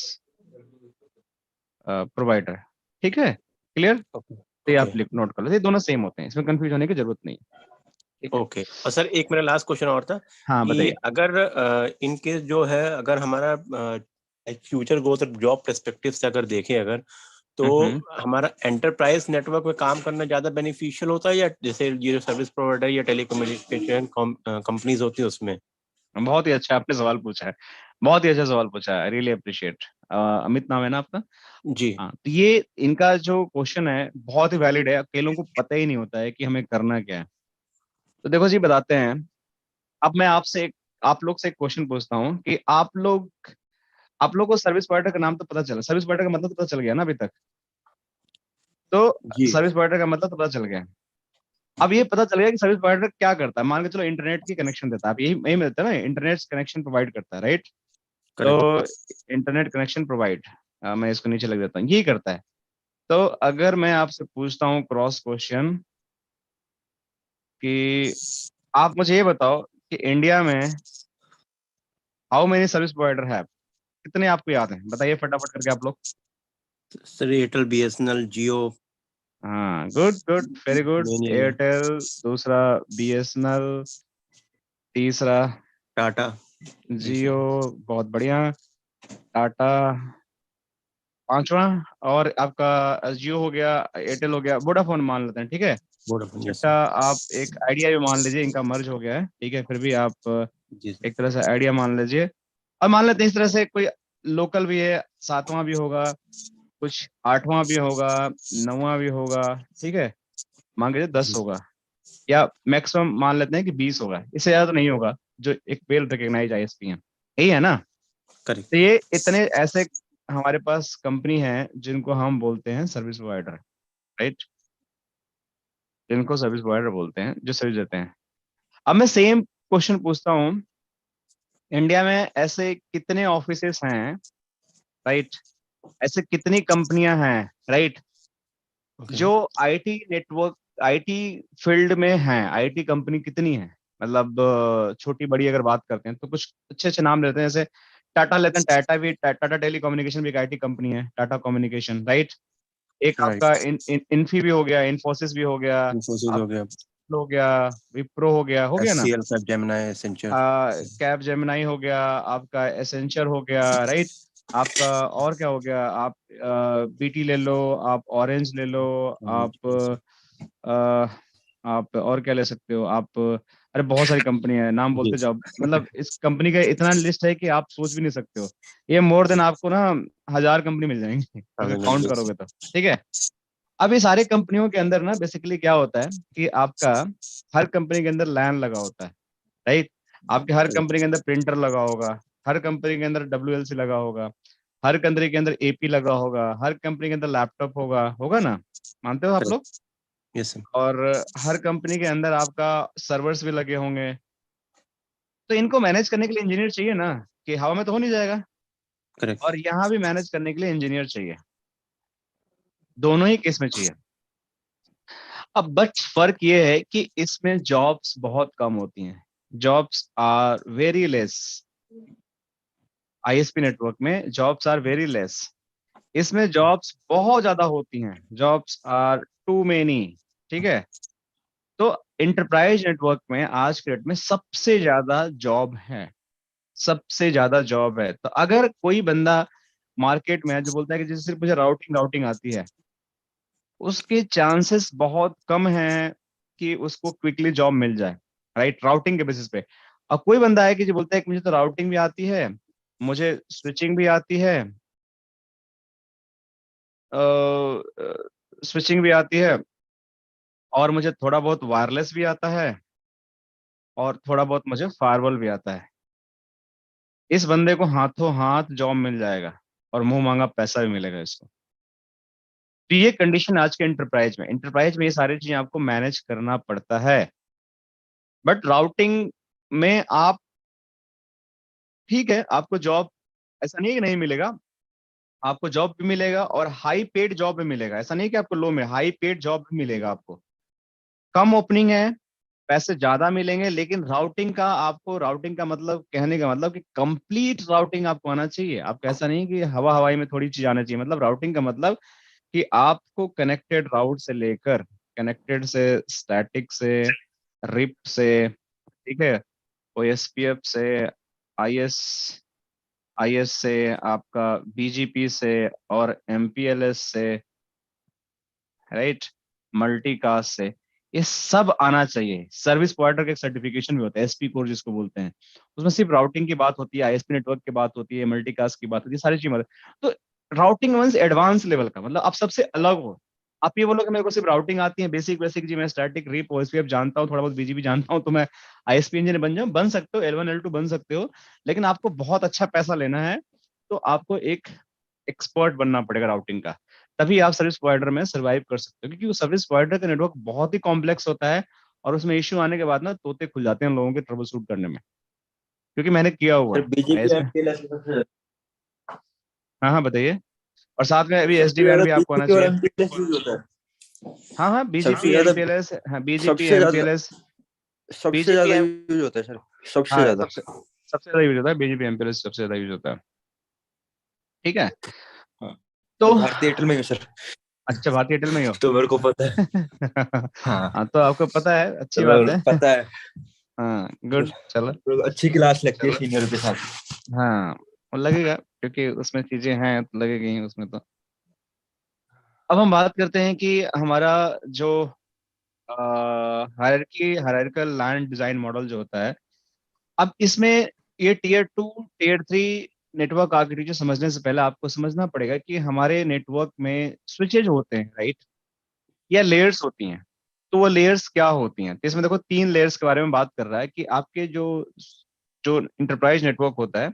प्रोवाइडर, ठीक है, क्लियर। ओके। तो ये ओके। आप लिख नोट कर लो, ये दोनों सेम होते हैं, इसमें कंफ्यूज होने की जरूरत नहीं है। ठीक है? ओके। और सर एक मेरा लास्ट क्वेश्चन और था हाँ, कि बताइए। अगर इन केस जो है अगर हमारा फ्यूचर ग्रोथ और जॉब पर्सपेक्टिव से अगर देखें अगर तो हमारा एंटरप्राइज नेटवर्क में काम करना ज्यादा बेनिफिशियल होता है या जैसे ये जो सर्विस प्रोवाइडर या टेलीकम्युनिकेशन कंपनीज होती है उसमें? बहुत ही अच्छा आपने सवाल पूछा है। बहुत ही अच्छा सवाल पूछा है। I really appreciate. अमित नाम है ना आपका? जी हाँ, तो ये इनका जो क्वेश्चन है बहुत ही वैलिड है। कई लोगों को पता ही नहीं होता है कि हमें करना क्या है। तो देखो जी, बताते हैं। अब मैं आप लोग से एक क्वेश्चन पूछता हूँ कि आप लोग को सर्विस प्रोवाइडर का नाम तो पता चला, सर्विस प्रोवाइडर का मतलब तो पता चल गया ना अभी तक? तो जी सर्विस प्रोवाइडर का मतलब तो पता चल गया। अब ये पता चल गया कि सर्विस प्रोवाइडर क्या करता है। मान के चलो इंटरनेट की कनेक्शन देता है। अब यही यही मिलता है ना, इंटरनेट कनेक्शन प्रोवाइड करता है, राइट? करेक्ट। तो इंटरनेट कनेक्शन प्रोवाइड, मैं इसको नीचे लग देता हूँ, यही करता है। तो अगर मैं आपसे पूछता हूँ क्रॉस क्वेश्चन कि आप मुझे ये बताओ कि इंडिया में हाउ मेनी सर्विस प्रोवाइडर है, कितने आपको याद हैं? बताइए फटाफट करके आप लोग। सर एयरटेल, बीएसएनएल, जियो, हाँ, good good, very good. Main यही है। एयरटेल, दूसरा बीएसएनएल, तीसरा टाटा। जियो, बहुत बढ़िया। टाटा, पांचवा। और आपका जियो हो गया, एयरटेल हो गया, वोडाफोन मान लेते हैं, ठीक है? वोडाफोन। यस छठा आप एक आइडिया भी मान लीजिए, इनका मर्ज हो गया है, ठीक है? फिर भी आप जी सर। एक तरह से आइडिया मान लीजिए। और मान लेते हैं इस तरह से कोई लोकल भी है, सातवां भी होगा, कुछ आठवां भी होगा, नौवां भी होगा, ठीक है? मान लीजिए 10 होगा, या मैक्सिमम मान लेते हैं कि 20 होगा, इससे ज्यादा तो नहीं होगा, जो एक वेल रिकग्नाइज आईएसपी है। यही है ना? करेक्ट। तो ये इतने ऐसे हमारे पास कंपनी हैं जिनको हम बोलते हैं सर्विस प्रोवाइडर, राइट? जिनको सर्विस प्रोवाइडर बोलते हैं, जो सर्विस देते हैं। अब मैं सेम क्वेश्चन पूछता हूँ, इंडिया में ऐसे कितने ऑफिसेस हैं, राइट? ऐसे कितनी कंपनियां हैं, राइट, ओके। जो आईटी नेटवर्क, आईटी फील्ड में हैं? आईटी कंपनी कितनी है? मतलब छोटी बड़ी अगर बात करते हैं तो कुछ अच्छे अच्छे नाम लेते हैं, जैसे टाटा लेते हैं। टाटा टेली कम्युनिकेशन भी एक आईटी कंपनी है, टाटा कम्युनिकेशन, राइट? एक राइट। आपका इन्फी भी हो गया, इन्फोसिस भी हो गया, इन्फोसिस हो गया। हो गया, विप्रो हो गया ना? HCL, Capgemini, Accenture. Cap Gemini हो गया, आपका एसेंचर हो गया, राइट? आपका और क्या हो गया? आप बीटी ले लो, आप ऑरेंज ले लो, आ, आप और क्या ले सकते हो आप? अरे बहुत सारी कंपनी है, नाम जी बोलते जाओ। मतलब इस कंपनी का इतना लिस्ट है कि आप सोच भी नहीं सकते हो। ये मोर देन आपको ना 1000 कंपनी मिल जाएंगी अगर काउंट करोगे तो, ठीक है? अब ये सारे कंपनियों के अंदर ना बेसिकली क्या होता है कि आपका हर कंपनी के अंदर लैन लगा होता है, राइट? आपके हर कंपनी के अंदर प्रिंटर लगा होगा, हर कंपनी के अंदर डब्ल्यूएलसी लगा होगा, हर कंपनी के अंदर एपी लगा होगा, हर कंपनी के अंदर लैपटॉप होगा, होगा ना? मानते हो आप लोग? करेक्ट। Yes sir. और हर कंपनी के अंदर आपका सर्वर्स भी लगे होंगे। तो इनको मैनेज करने के लिए इंजीनियर चाहिए ना, कि हवा में तो हो नहीं जाएगा। करेक्ट। और यहाँ भी मैनेज करने के लिए इंजीनियर चाहिए, दोनों ही केस में चाहिए। अब बट फर्क ये है कि इसमें जॉब्स बहुत कम होती हैं, jobs are very less. ISP network में जॉब्स आर वेरी लेस, इसमें जॉब्स बहुत ज्यादा होती हैं, जॉब्स आर टू मेनी, ठीक है? तो इंटरप्राइज नेटवर्क में आज के डेट में सबसे ज्यादा जॉब है, सबसे ज्यादा जॉब है। तो अगर कोई बंदा मार्केट में है जो बोलता है कि जैसे सिर्फ मुझे राउटिंग राउटिंग आती है, उसके चांसेस बहुत कम हैं कि उसको क्विकली जॉब मिल जाए, राइट? राउटिंग के बेसिस पे। अब कोई बंदा है कि जो बोलता है कि मुझे तो राउटिंग भी आती है, मुझे स्विचिंग भी आती है, स्विचिंग भी आती है, और मुझे थोड़ा बहुत वायरलेस भी आता है, और थोड़ा बहुत मुझे फायरवॉल भी आता है। इस बंदे को हाथों हाथ जॉब मिल जाएगा और मुंह मांगा पैसा भी मिलेगा इसको। तो ये कंडीशन आज के इंटरप्राइज में ये सारी चीजें आपको मैनेज करना पड़ता है। बट राउटिंग में आप, ठीक है, आपको जॉब ऐसा नहीं है कि नहीं मिलेगा, आपको जॉब भी मिलेगा और हाई पेड जॉब भी मिलेगा। ऐसा नहीं कि आपको लो में, हाई पेड जॉब भी मिलेगा आपको। कम ओपनिंग है, पैसे ज्यादा मिलेंगे, लेकिन राउटिंग का आपको, राउटिंग का मतलब, कहने का मतलब कि कंप्लीट राउटिंग आपको आना चाहिए। आपको ऐसा नहीं कि हवा हवाई में थोड़ी चीज आना चाहिए। मतलब राउटिंग का मतलब कि आपको कनेक्टेड राउट से लेकर, कनेक्टेड से, स्टैटिक से, रिप से, ठीक है, OSPF से, IS IS से, आपका BGP से और MPLS से, राइट, मल्टीकास्ट से, ये सब आना चाहिए। सर्विस प्रोवाइडर का एक सर्टिफिकेशन भी होता है, SP कोर जिसको बोलते हैं, उसमें सिर्फ राउटिंग की बात होती है, ISP नेटवर्क की बात होती है, मल्टीकास्ट की बात होती है, सारी चीजें। तो राउटिंग मींस एडवांस लेवल का, मतलब आप सबसे अलग हो। आप ये बोलो कि मेरे को सिर्फ राउटिंग आती है, बेसिक बेसिक जी, मैं स्टैटिक, रिप, OSPF जानता हूँ, थोड़ा बहुत BGP जानता हूँ, तो मैं ISP इंजीनियर बन जाऊँ, बन सकते हो, L1 L2 बन सकते हो, लेकिन आपको बहुत अच्छा पैसा लेना है, तो आपको एक एक्सपर्ट बनना पड़ेगा राउटिंग का, तभी आप सर्विस प्रोवाइडर में सरवाइव कर सकते हो, क्योंकि सर्विस प्रोवाइडर का नेटवर्क बहुत ही कॉम्प्लेक्स होता है, और उसमें इश्यू आने के बाद ना तोते खुल जाते हैं लोगों के ट्रबल शूट करने में, क्योंकि मैंने किया हुआ सर है बीजेपी इसमें। एमपीएलएस सबसे हाँ हाँ बताइए। और साथ में अभी सबसे SD-WAN ज्यादा भी आपको आना बीजेपी और चाहिए। एमपीएलएस यूज होता है। हाँ हाँ, सबसे BGP ज्यादा MPLS, हाँ BGP सबसे ज्यादा MPLS, सबसे BGP ज्यादा एम यूज होता है सर, सबसे हाँ ज्यादा। सबसे सबसे ज्यादा यूज होता है, BGP MPLS सबसे ज्यादा यूज होता है, ठीक है। हाँ, तो मैं भारतीय एयरटेल में हूँ सर। अच्छा, भारतीय एयरटेल में ही हो। तो मेरे को पता है। हाँ, हाँ, तो आपको पता है, तो अच्छी बात मेरे है। को पता है। हाँ, तो गुड, चलो। मेरे को अच्छी क्लास लगती है सीनियर के साथ। हाँ, और लगेगा, क्योंकि उसमें चीजें हैं तो लगेगी ही उसमें तो। अब हम बात करते हैं कि हमारा जो हायरार्किकल लैन डिजाइन मॉडल जो होता है, अब इसमें ये Tier 2 Tier 3 नेटवर्क आर्किटेक्चर समझने से पहले आपको समझना पड़ेगा कि हमारे नेटवर्क में स्विचेज होते हैं, राइट, या लेयर्स होती हैं। तो वो लेयर्स क्या होती हैं, तो इसमें देखो 3 लेयर्स के बारे में बात कर रहा है, कि आपके जो जो इंटरप्राइज नेटवर्क होता है,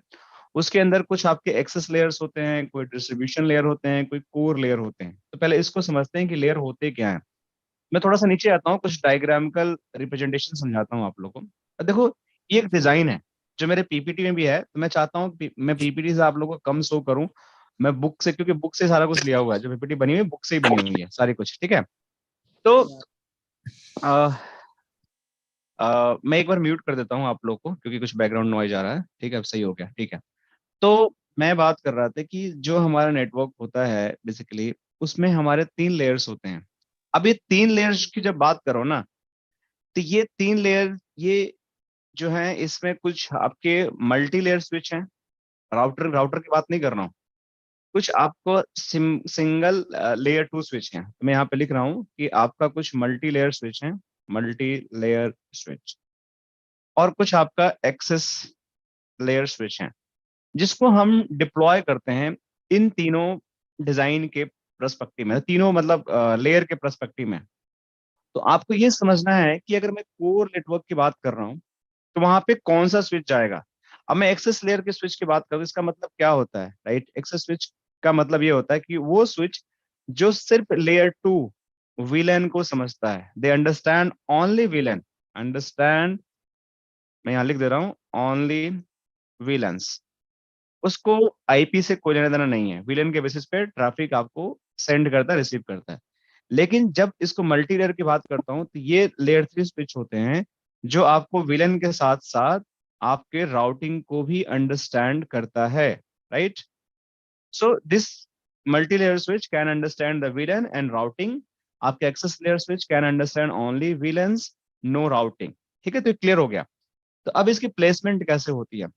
उसके अंदर कुछ आपके एक्सेस लेयर्स होते हैं, कोई डिस्ट्रीब्यूशन लेयर होते हैं, कोई कोर लेयर होते हैं। तो पहले इसको समझते हैं कि लेयर होते क्या हैं। मैं थोड़ा सा नीचे आता हूँ, कुछ डायग्रामिकल रिप्रेजेंटेशन समझाता हूँ आप लोगों को। अब देखो, ये एक डिजाइन है जो मेरे PPT में भी है, तो मैं चाहता हूँ मैं PPT से आप लोगों को कम शो करूँ, मैं बुक से, क्योंकि बुक से सारा कुछ लिया हुआ है, जो PPT बनी हुई है बुक से ही बनी हुई है सारी कुछ, ठीक है। तो आ, मैं एक बार म्यूट कर देता हूँ आप लोग को, क्योंकि कुछ बैकग्राउंड नॉइज आ रहा है, ठीक है, अब सही हो गया, ठीक है। तो मैं बात कर रहा था कि जो हमारा नेटवर्क होता है बेसिकली, उसमें हमारे 3 लेयर्स होते हैं। अब ये 3 लेयर्स की जब बात करो ना, तो ये 3 लेयर, ये जो है, इसमें कुछ आपके मल्टी लेयर स्विच हैं, राउटर राउटर की बात नहीं कर रहा हूँ, कुछ आपको सिंगल लेयर 2 स्विच हैं। तो मैं यहाँ पे लिख रहा हूँ कि आपका कुछ मल्टी लेयर स्विच है, मल्टी लेयर स्विच, और कुछ आपका एक्सेस लेयर स्विच है, जिसको हम डिप्लॉय करते हैं इन तीनों डिजाइन के पर्सपेक्टिव में, तीनों मतलब लेयर के पर्सपेक्टिव में। तो आपको ये समझना है कि अगर मैं कोर नेटवर्क की बात कर रहा हूँ, तो वहां पे कौन सा स्विच जाएगा। अब मैं एक्सेस लेयर के स्विच की बात करूँ, इसका मतलब क्या होता है, राइट। एक्सेस स्विच का मतलब ये होता है कि वो स्विच जो सिर्फ लेयर 2 VLAN को समझता है, they understand only VLAN, understand, मैं यहाँ लिख दे रहा हूँ, ओनली VLANs। उसको IP से कोई लेना देना नहीं है, VLAN के बेसिस पे ट्रैफिक आपको सेंड करता है, रिसीव करता है। लेकिन जब इसको मल्टी लेयर की बात करता हूँ, तो ये लेयर 3 स्विच होते हैं, जो आपको VLAN के साथ साथ आपके राउटिंग को भी अंडरस्टैंड करता है, right. So this multi layer switch can understand the VLAN and routing. आपके access layer switch can understand only VLANs, no routing, ठीक है। तो क्लियर हो गया। तो अब इसकी प्लेसमेंट कैसे होती है।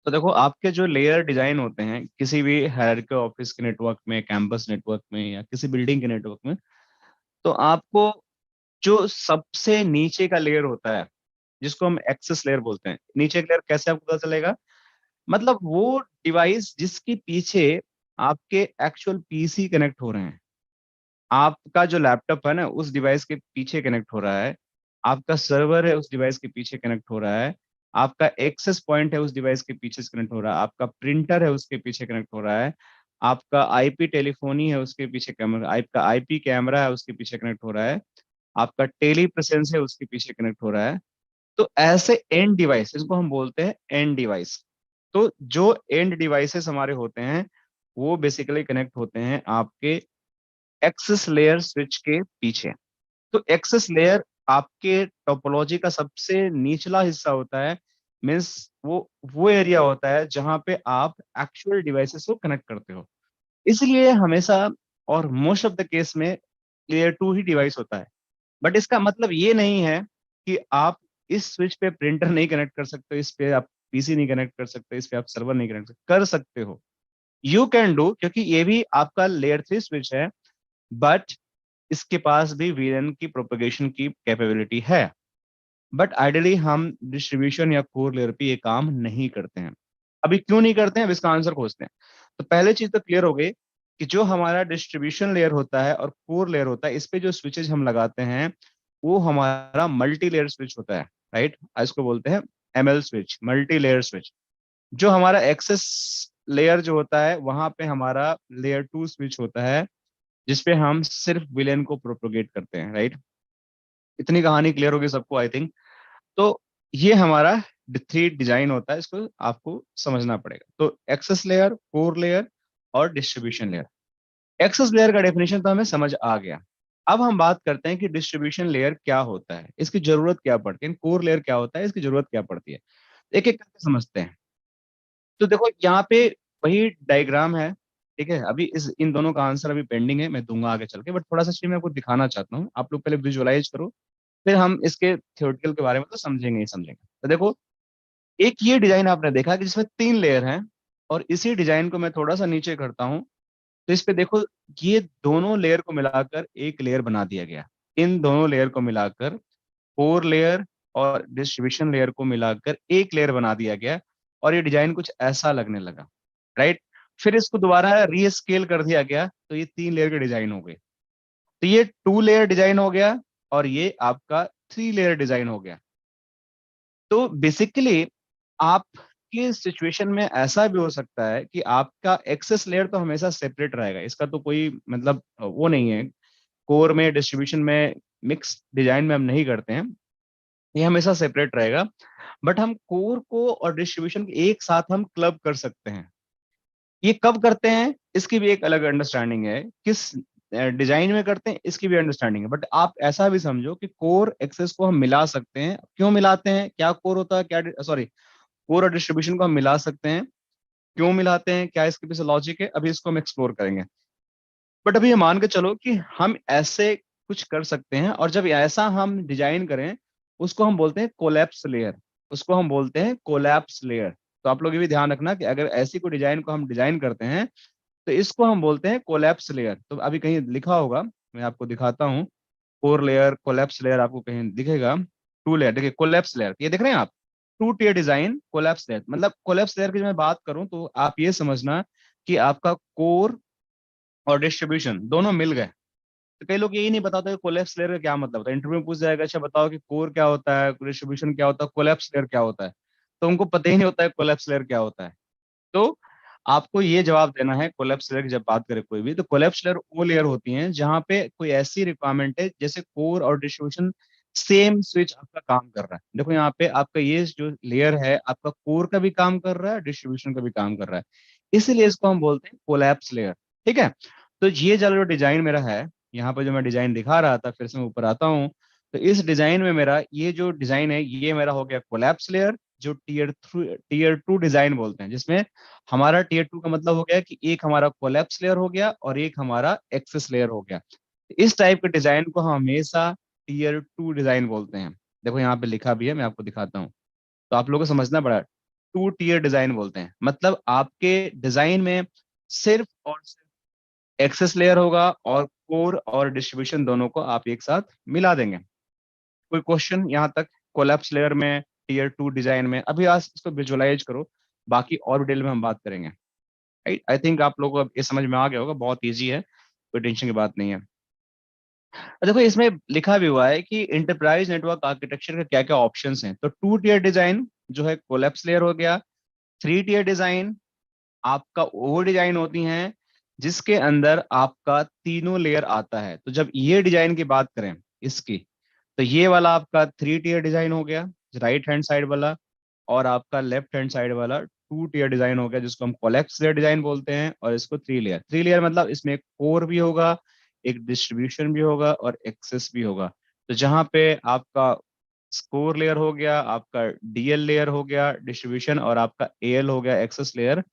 तो देखो, आपके जो लेयर डिजाइन होते हैं किसी भी हायरार्की ऑफिस के नेटवर्क में, कैंपस नेटवर्क में, या किसी बिल्डिंग के नेटवर्क में, तो आपको जो सबसे नीचे का लेयर होता है, जिसको हम एक्सेस लेयर बोलते हैं, नीचे का लेयर कैसे आपको पता चलेगा, मतलब वो डिवाइस जिसके पीछे आपके एक्चुअल PC कनेक्ट हो रहे हैं, आपका जो लैपटॉप है ना, उस डिवाइस के पीछे कनेक्ट हो रहा है, आपका सर्वर है उस डिवाइस के पीछे कनेक्ट हो रहा है, आपका एक्सेस पॉइंट है उस डिवाइस के पीछे से कनेक्ट हो रहा है, आपका प्रिंटर है उसके पीछे कनेक्ट हो रहा है, आपका IP टेलीफोनी है उसके पीछे कैमरा, आपका IP कैमरा है उसके पीछे कनेक्ट हो रहा है, आपका टेली प्रेजेंस है उसके पीछे कनेक्ट हो रहा है। तो ऐसे एंड डिवाइस, इसको हम बोलते हैं एंड डिवाइस। तो जो एंड डिवाइसेस हमारे होते हैं, वो बेसिकली कनेक्ट होते हैं आपके एक्सेस लेयर स्विच के पीछे। तो एक्सेस लेयर आपके टोपोलॉजी का सबसे निचला हिस्सा होता है, मीन्स वो एरिया होता है जहां पे आप एक्चुअल डिवाइसेस को कनेक्ट करते हो। इसलिए हमेशा और मोस्ट ऑफ द केस में लेयर 2 ही डिवाइस होता है। बट इसका मतलब ये नहीं है कि आप इस स्विच पे प्रिंटर नहीं कनेक्ट कर सकते, इस पे आप पीसी नहीं कनेक्ट कर सकते, इस पे आप सर्वर नहीं कनेक्ट कर सकते हो। यू कैन डू, क्योंकि ये भी आपका लेयर 3 स्विच है, बट इसके पास भी वीएलएन की प्रोपेगेशन की कैपेबिलिटी है। बट आइडियली हम डिस्ट्रीब्यूशन या कोर लेयर पे ये काम नहीं करते हैं। अभी क्यों नहीं करते हैं, अब इसका आंसर खोजते हैं। तो पहले चीज तो क्लियर हो गई कि जो हमारा डिस्ट्रीब्यूशन लेयर होता है और कोर लेयर होता है, इस पे जो स्विचेज हम लगाते हैं वो हमारा मल्टी लेयर स्विच होता है, राइट। इसको बोलते हैं ML switch, multi layer switch. जो हमारा एक्सेस लेयर जो होता है वहां पे हमारा लेयर 2 स्विच होता है, जिसपे हम सिर्फ विलेन को प्रोपोगेट करते हैं, राइट। इतनी कहानी क्लियर होगी सबको आई थिंक। तो ये हमारा 3 डिजाइन होता है, इसको आपको समझना पड़ेगा। तो एक्सेस लेयर, कोर लेयर और डिस्ट्रीब्यूशन लेयर। एक्सेस लेयर का डेफिनेशन तो हमें समझ आ गया। अब हम बात करते हैं कि डिस्ट्रीब्यूशन लेयर क्या होता है, इसकी जरूरत क्या पड़ती है, कोर लेयर क्या होता है, इसकी जरूरत क्या पड़ती है। एक एक करके समझते हैं। तो देखो यहाँ पे वही डायग्राम है, ठीक है। अभी इस इन दोनों का आंसर अभी पेंडिंग है, मैं दूंगा आगे चल के, बट थोड़ा सा चीज मैं आपको दिखाना चाहता हूँ। आप लोग पहले विजुअलाइज करो, फिर हम इसके थ्योरेटिकल के बारे में तो समझेंगे ही समझेंगे। तो देखो, एक ये डिजाइन आपने देखा कि जिसमें 3 लेयर हैं, और इसी डिजाइन को मैं थोड़ा सा नीचे करता हूँ, तो इस पे देखो, ये दोनों लेयर को मिलाकर एक लेयर बना दिया गया। इन दोनों लेयर को मिलाकर, कोर लेयर और डिस्ट्रीब्यूशन लेयर को मिलाकर एक लेयर बना दिया गया, और ये डिजाइन कुछ ऐसा लगने लगा, राइट। फिर इसको दोबारा रीस्केल कर दिया गया, तो ये 3 लेयर के डिजाइन हो गए। तो ये 2 लेयर डिजाइन हो गया, और ये आपका 3 लेयर डिजाइन हो गया। तो बेसिकली आपके सिचुएशन में ऐसा भी हो सकता है कि आपका एक्सेस लेयर तो हमेशा सेपरेट रहेगा, इसका तो कोई मतलब वो नहीं है। कोर में, डिस्ट्रीब्यूशन में, मिक्स डिजाइन में हम नहीं करते हैं, ये हमेशा सेपरेट रहेगा। बट हम कोर को और डिस्ट्रीब्यूशन एक साथ हम क्लब कर सकते हैं। ये कब करते हैं इसकी भी एक अलग अंडरस्टैंडिंग है, किस डिजाइन में करते हैं इसकी भी अंडरस्टैंडिंग है। बट आप ऐसा भी समझो कि कोर एक्सेस को हम मिला सकते हैं। क्यों मिलाते हैं, क्या कोर होता है, क्या सॉरी, कोर और डिस्ट्रीब्यूशन को हम मिला सकते हैं। क्यों मिलाते हैं, क्या इसके पीछे लॉजिक है, अभी इसको हम एक्सप्लोर करेंगे। बट अभी ये मान के चलो कि हम ऐसे कुछ कर सकते हैं, और जब ऐसा हम डिजाइन करें, उसको हम बोलते हैं कोलैप्स लेयर। उसको हम बोलते हैं कोलैप्स लेयर। तो आप लोग ये भी ध्यान रखना कि अगर ऐसी कोई डिजाइन को हम डिजाइन करते हैं, तो इसको हम बोलते हैं कोलैप्स लेयर। तो अभी कहीं लिखा होगा, मैं आपको दिखाता हूँ। कोर लेयर, कोलैप्स लेयर आपको कहीं दिखेगा। 2 लेयर, देखिए कोलैप्स लेयर, ये देख रहे हैं आप, 2 टियर डिजाइन कोलैप्स लेयर। मतलब कोलैप्स लेयर की जब मैं बात करूं, तो आप ये समझना कि आपका कोर और डिस्ट्रीब्यूशन दोनों मिल गए। तो कई लोग यही नहीं बताते कि कोलैप्स लेयर का क्या मतलब होता है। इंटरव्यू में पूछ जाएगा, अच्छा बताओ कि कोर क्या होता है, डिस्ट्रीब्यूशन क्या होता है, कोलैप्स लेयर क्या होता है। तो उनको पता ही नहीं होता है कोलैप्स लेयर क्या होता है। तो आपको ये जवाब देना है, कोलैप्स लेयर की जब बात करें कोई भी, तो कोलैप्स लेयर वो लेयर होती हैं जहां पे कोई ऐसी रिक्वायरमेंट है, जैसे कोर और डिस्ट्रीब्यूशन सेम स्विच आपका काम कर रहा है। देखो यहाँ पे आपका ये जो लेयर है, आपका कोर का भी काम कर रहा है, डिस्ट्रीब्यूशन का भी काम कर रहा है, इसीलिए इसको हम बोलते हैं कोलैप्स लेयर, ठीक है। तो ये जो डिजाइन मेरा है, यहाँ पे जो मैं डिजाइन दिखा रहा था, फिर से मैं ऊपर आता हूँ। तो इस डिजाइन में मेरा ये जो डिजाइन है, ये मेरा हो गया कोलैप्स लेयर, जो टीयर 2 डिजाइन बोलते हैं, जिसमें हमारा टीयर 2 का मतलब हो गया कि एक हमारा कोलैप्स लेयर हो गया और एक हमारा एक्सेस लेयर हो गया। इस टाइप के डिजाइन को हम हमेशा टीयर 2 डिजाइन बोलते हैं। देखो यहाँ पे लिखा भी है, मैं आपको दिखाता हूँ, तो आप लोगों को समझना पड़ा। 2 टीयर डिजाइन बोलते हैं, मतलब आपके डिजाइन में सिर्फ और सिर्फ एक्सेस लेयर होगा, और कोर और डिस्ट्रीब्यूशन दोनों को आप एक साथ मिला देंगे। कोई क्वेश्चन यहाँ तक कोलैप्स लेयर में, टीयर 2 डिजाइन में? अभी आज इसको विजुअलाइज करो, बाकी और डिटेल में हम बात करेंगे, राइट। आई थिंक आप लोगों को अब ये समझ में आ गया होगा, बहुत ईजी है, कोई टेंशन की बात नहीं है। देखो इसमें लिखा भी हुआ है कि इंटरप्राइज नेटवर्क आर्किटेक्चर के क्या क्या ऑप्शंस हैं। तो 2 टियर डिजाइन जो है कोलैप्स लेयर हो गया। 3 टियर डिजाइन आपका वो डिजाइन होती हैं जिसके अंदर आपका तीनों लेयर आता है। तो जब ये डिजाइन की बात करें इसकी, तो ये वाला आपका 3 टियर डिजाइन हो गया, राइट हैंड साइड वाला, और आपका लेफ्ट हैंड साइड वाला 2 टियर डिजाइन हो गया, जिसको हम कोलैप्स लेयर डिजाइन बोलते हैं। और इसको 3 लेयर, 3 लेयर मतलब इसमें एक कोर भी होगा, एक डिस्ट्रीब्यूशन भी होगा, और एक्सेस भी होगा। तो जहां पे आपका स्कोर लेयर हो गया, आपका डीएल लेयर हो गया डिस्ट्रीब्यूशन, और आपका एएल हो गया access layer,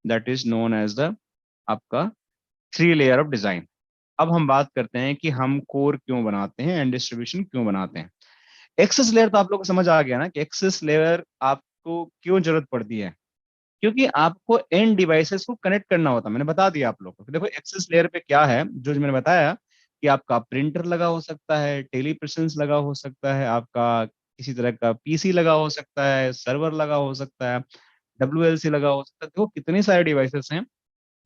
that is known as the आपका 3 लेयर ऑफ डिजाइन। अब हम बात करते हैं कि हम कोर क्यों बनाते हैं एंड डिस्ट्रीब्यूशन क्यों बनाते हैं। एक्सेस लेयर तो आप लोग को समझ आ गया ना कि एक्सेस लेयर आपको क्यों जरूरत पड़ती है, क्योंकि आपको एंड डिवाइसेस को कनेक्ट करना होता है। मैंने बता दिया आप लोग को। देखो एक्सेस लेयर पे क्या है, जो मैंने बताया कि आपका प्रिंटर लगा हो सकता है, टेलीप्रेसेंस लगा हो सकता है, आपका किसी तरह का पीसी लगा हो सकता है, सर्वर लगा हो सकता है, WLC लगा हो सकता है। देखो कितने सारे डिवाइसेस हैं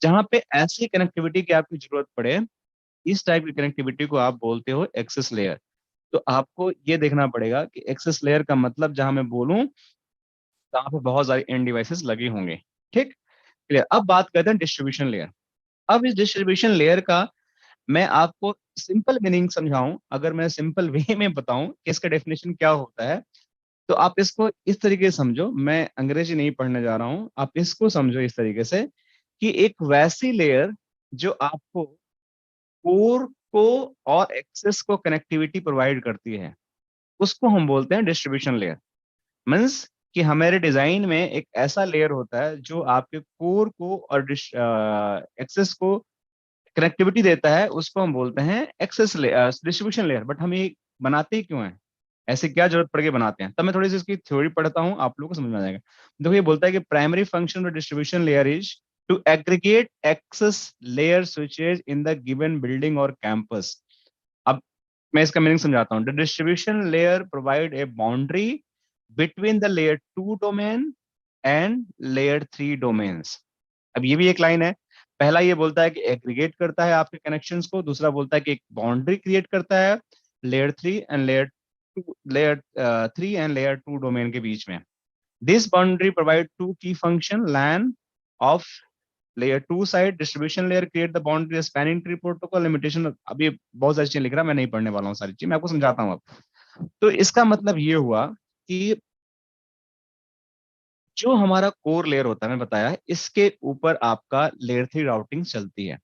जहाँ पे ऐसी कनेक्टिविटी की आपकी जरूरत पड़े। इस टाइप की कनेक्टिविटी को आप बोलते हो एक्सेस लेयर। तो आपको ये देखना पड़ेगा कि एक्सेस लेयर का मतलब जहां मैं बोलूं जहां पे बहुत सारी एंड डिवाइसेस लगे होंगे। ठीक, क्लियर। अब बात करते हैं डिस्ट्रीब्यूशन लेयर। अब इस डिस्ट्रीब्यूशन लेयर का मैं आपको सिंपल मीनिंग समझाऊं, अगर मैं सिंपल वे में बताऊं कि इसका डेफिनेशन क्या होता है, तो आप इसको इस तरीके से समझो। मैं अंग्रेजी नहीं पढ़ने जा रहा हूं, आप इसको समझो इस तरीके से कि एक वैसी लेयर जो आपको कोर को और एक्सेस को कनेक्टिविटी प्रोवाइड करती है, उसको हम बोलते हैं डिस्ट्रीब्यूशन लेयर। मीन्स कि हमारे डिजाइन में एक ऐसा लेयर होता है जो आपके कोर को और एक्सेस को कनेक्टिविटी देता है, उसको हम बोलते हैं एक्सेस डिस्ट्रीब्यूशन लेयर। बट हम ये बनाते ही क्यों हैं, ऐसे क्या जरूरत पड़ के बनाते हैं? तब मैं थोड़ी सी इसकी थ्योरी पढ़ता हूँ, आप लोगों को समझ में आ जाएगा। देखो ये बोलता है कि primary function of distribution layer is to aggregate access layer switches in the given building और कैंपस। अब मैं इसका मीनिंग समझाता हूँ। The distribution layer provide a boundary between the layer 2 domain and layer 3 domains. अब ये भी एक लाइन है। पहला ये बोलता है कि एग्रीगेट करता है आपके कनेक्शंस को, दूसरा बोलता है कि एक बाउंड्री क्रिएट करता है लेयर 3 डोमेन के बीच में। This boundary provide two key function LAN of layer 2 side distribution layer create the boundary spanning tree protocol limitation. अभी बहुत सारी चीजें लिख रहा, मैं नहीं पढ़ने वाला हूँ सारी चीज, मैं आपको समझाता हूँ अब। तो इसका मतलब ये हुआ कि जो हमारा कोर लेयर होता है, मैं बताया, इसके ऊपर आपका लेयर 3 राउटिंग चलती है,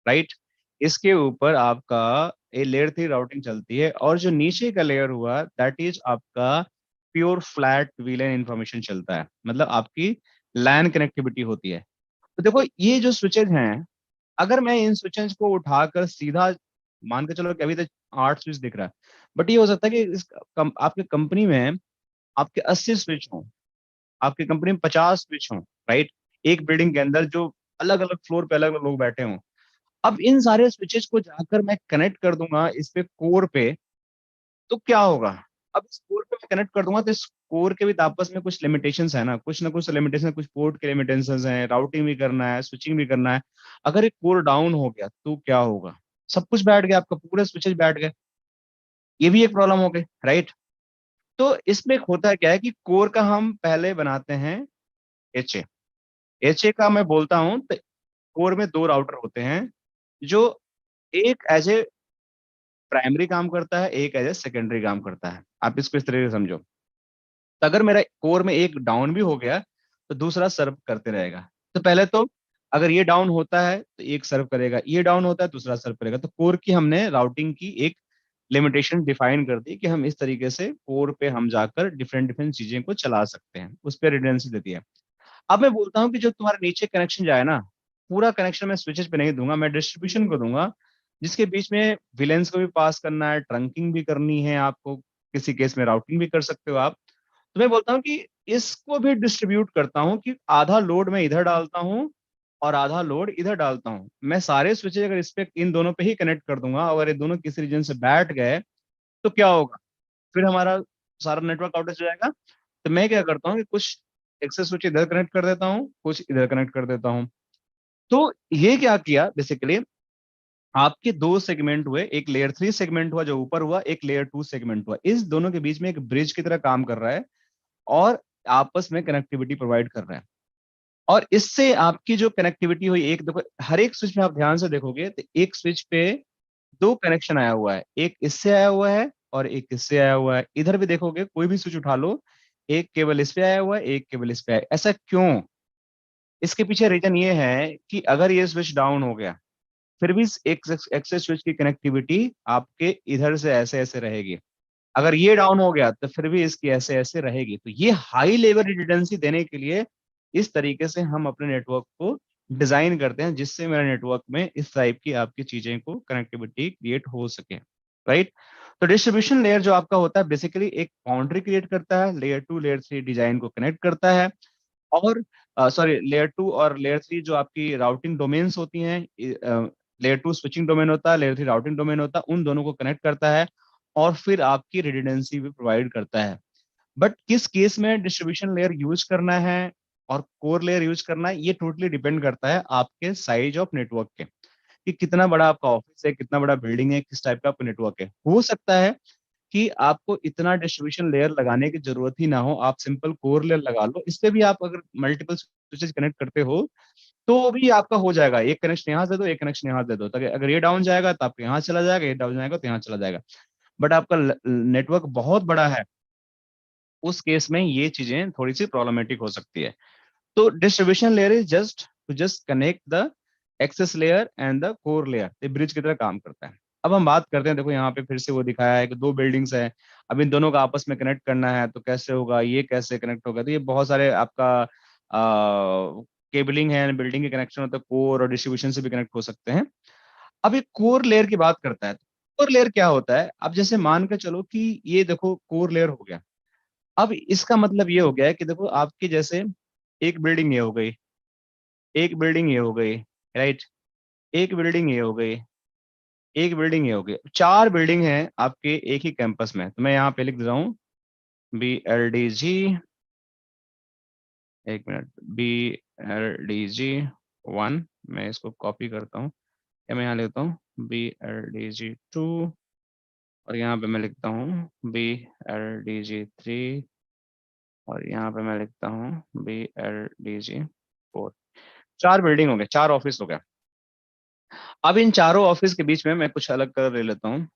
राइट। इसके ऊपर आपका ये लेयर 3 राउटिंग चलती है, और जो नीचे का लेयर हुआ दैट इज आपका प्योर फ्लैट वीलन इंफॉर्मेशन चलता है, मतलब आपकी लैन कनेक्टिविटी होती है। तो देखो ये जो स्विचेज हैं, अगर मैं इन स्विचेज को उठाकर सीधा मान के चलो कि अभी तक 8 स्विच दिख रहा है, बट ये हो सकता है कि आपके कंपनी में आपके 80 स्विच हों, आपकी कंपनी में 50 स्विच हों, राइट, एक बिल्डिंग के अंदर, जो अलग अलग फ्लोर पे अलग अलग लोग बैठे हों। अब इन सारे स्विचेस को जाकर मैं कनेक्ट कर दूंगा इस पे कोर पे, तो क्या होगा? अब इस कोर पे मैं कनेक्ट कर दूंगा तो इस कोर के भी तो आपस में कुछ लिमिटेशंस है ना कुछ लिमिटेशन, कुछ पोर्ट के लिमिटेशंस हैं, राउटिंग भी करना है, स्विचिंग भी करना है। अगर एक कोर डाउन हो गया तो क्या होगा? सब कुछ बैठ गया, आपका पूरे स्विचेस बैठ गए। ये भी एक प्रॉब्लम हो गई, राइट। तो इसमें होता है क्या है कि कोर का हम पहले बनाते हैं एचए। एचए का मैं बोलता हूं तो कोर में 2 राउटर होते हैं, जो एक एज ए प्राइमरी काम करता है, एक एज ए सेकेंडरी काम करता है। आप इसको इस तरीके से समझो। तो अगर मेरा कोर में एक डाउन भी हो गया तो दूसरा सर्व करते रहेगा। तो पहले तो अगर ये डाउन होता है तो एक सर्व करेगा, ये डाउन होता है दूसरा सर्व करेगा। तो कोर की हमने राउटिंग की एक लिमिटेशन डिफाइन कर दी कि हम इस तरीके से कोर पे हम जाकर डिफरेंट डिफरेंट चीजें को चला सकते हैं, उस पर रिडेंडेंसी देती है। अब मैं बोलता हूँ कि जो तुम्हारे नीचे कनेक्शन जाए ना, पूरा कनेक्शन मैं स्विचेस पे नहीं दूंगा, मैं डिस्ट्रीब्यूशन को दूंगा, जिसके बीच में विलेंस को भी पास करना है, ट्रंकिंग भी करनी है आपको, किसी केस में राउटिंग भी कर सकते हो आप। तो मैं बोलता हूँ कि इसको भी डिस्ट्रीब्यूट करता हूँ कि आधा लोड मैं इधर डालता हूँ और आधा लोड इधर डालता हूँ। मैं सारे स्विचेज अगर इस पे इन दोनों पे ही कनेक्ट कर दूंगा, अगर ये दोनों किसी रीजन से बैठ गए तो क्या होगा? फिर हमारा सारा नेटवर्क आउटेज हो जाएगा। तो मैं क्या करता हूँ कि कुछ एक्सेस स्विच इधर कनेक्ट कर देता हूँ, कुछ इधर कनेक्ट कर देता हूँ। तो ये क्या किया बेसिकली, आपके 2 सेगमेंट हुए, एक लेयर 3 सेगमेंट हुआ जो ऊपर हुआ, एक लेयर 2 सेगमेंट हुआ। इस दोनों के बीच में एक ब्रिज की तरह काम कर रहा है और आपस में कनेक्टिविटी प्रोवाइड कर रहा है। और इससे आपकी जो कनेक्टिविटी हुई, एक देखो हर एक स्विच में आप ध्यान से देखोगे तो एक स्विच पे 2 कनेक्शन आया हुआ है, एक इससे आया हुआ है और एक इससे आया हुआ है। इधर भी देखोगे कोई भी स्विच उठा लो, एक केबल इस पे आया हुआ है, एक केबल इस पे आया। ऐसा क्यों? इसके पीछे रीजन ये है कि अगर ये स्विच डाउन हो गया, फिर भी एक एक्सेस स्विच की कनेक्टिविटी आपके इधर से ऐसे ऐसे रहेगी। अगर ये डाउन हो गया तो फिर भी इसकी ऐसे ऐसे रहेगी। तो ये हाई लेवल रिडंडेंसी देने के लिए इस तरीके से हम अपने नेटवर्क को डिजाइन करते हैं, जिससे मेरे नेटवर्क में इस टाइप की आपकी चीजें को कनेक्टिविटी क्रिएट हो सके, राइट। तो डिस्ट्रीब्यूशन लेयर जो आपका होता है बेसिकली एक बाउंड्री क्रिएट करता है, लेयर 2 लेयर 3 डिजाइन को कनेक्ट करता है, और सॉरी लेयर 2 और लेयर 3 जो आपकी राउटिंग डोमेन्स होती हैं, लेयर 2 स्विचिंग डोमेन होता है, लेयर 3 राउटिंग डोमेन होता है, उन दोनों को कनेक्ट करता है और फिर आपकी रिडंडेंसी भी प्रोवाइड करता है। बट किस केस में डिस्ट्रीब्यूशन लेयर यूज करना है और कोर लेयर यूज करना है, ये टोटली डिपेंड करता है आपके साइज ऑफ नेटवर्क के, कि कितना बड़ा आपका ऑफिस है, कितना बड़ा बिल्डिंग है, किस टाइप का आपका नेटवर्क है। हो सकता है कि आपको इतना डिस्ट्रीब्यूशन लेयर लगाने की जरूरत ही ना हो, आप सिंपल कोर लेयर लगा लो। इससे भी आप अगर मल्टीपल स्विचेस कनेक्ट करते हो तो भी आपका हो जाएगा, एक कनेक्शन यहाँ से दो, एक कनेक्शन यहाँ से दो, ताकि अगर ये डाउन जाएगा तो आपको यहाँ चला जाएगा, ये डाउन जाएगा तो यहाँ चला जाएगा। बट आपका नेटवर्क बहुत बड़ा है, उस केस में ये चीजें थोड़ी सी प्रॉब्लमेटिक हो सकती है। तो distribution layer is just to just connect the access layer and the core layer, ये ब्रिज की तरह काम करता है। अब हम बात करते हैं, देखो यहाँ पे फिर से वो दिखाया है कि दो बिल्डिंग्स है, अब इन दोनों को आपस में कनेक्ट करना है तो कैसे होगा, ये कैसे कनेक्ट होगा। तो ये बहुत सारे आपका केबलिंग है, बिल्डिंग के कनेक्शन होता है, कोर और डिस्ट्रीब्यूशन से भी कनेक्ट हो सकते हैं। अब एक कोर लेयर की बात करता है, कोर लेयर क्या होता है। अब जैसे मान के चलो कि ये देखो कोर लेयर हो गया, अब इसका मतलब ये हो गया है कि देखो आपके जैसे एक बिल्डिंग ये हो गई, एक बिल्डिंग ये हो गई, राइट, एक बिल्डिंग ये हो गई, एक बिल्डिंग ये हो गई, चार बिल्डिंग है आपके एक ही कैंपस में। तो मैं यहाँ पे लिख दे रहा हूँ BLDG, एक मिनट, BLDG 1, मैं इसको कॉपी करता हूँ, या मैं यहाँ लिखता हूँ BLDG 2, और यहाँ पे मैं लिखता हूँ BLDG 3, और यहाँ पे मैं लिखता हूँ BLDG 4। चार बिल्डिंग हो गए, चार ऑफिस हो गया। अब इन चारों ऑफिस के बीच में मैं कुछ अलग कलर ले लेता हूँ।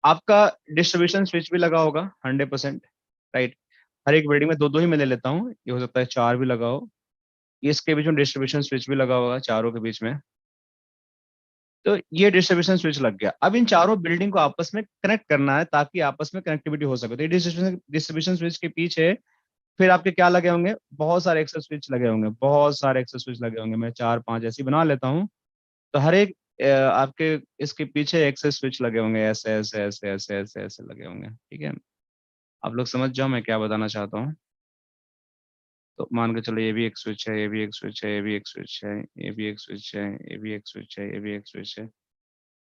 आपका डिस्ट्रीब्यूशन स्विच भी लगा होगा 100%, राइट। हर एक बिल्डिंग में दो दो ही मैं ले लेता हूँ, ये हो सकता है चार भी लगा हो। इसके बीच में डिस्ट्रीब्यूशन स्विच भी लगा होगा चारों के बीच में। तो ये डिस्ट्रीब्यूशन स्विच लग गया। अब इन चारों बिल्डिंग को आपस में कनेक्ट करना है ताकि आपस में कनेक्टिविटी हो सके। तो डिस्ट्रीब्यूशन स्विच के पीछे फिर आपके क्या लगे होंगे, बहुत सारे एक्सेस स्विच लगे होंगे, बहुत सारे एक्सेस स्विच लगे होंगे। मैं 4-5 ऐसे बना लेता हूँ। तो हर एक आपके इसके पीछे एक्सेस स्विच लगे होंगे, ऐसे ऐसे ऐसे ऐसे ऐसे ऐसे लगे होंगे, ठीक है। आप लोग समझ जाओ मैं क्या बताना चाहता हूँ। तो मान के चलो ये भी एक स्विच है, ये भी एक स्विच है, ये भी एक स्विच है, ये भी एक स्विच है, ये भी एक स्विच है, ये भी एक स्विच है।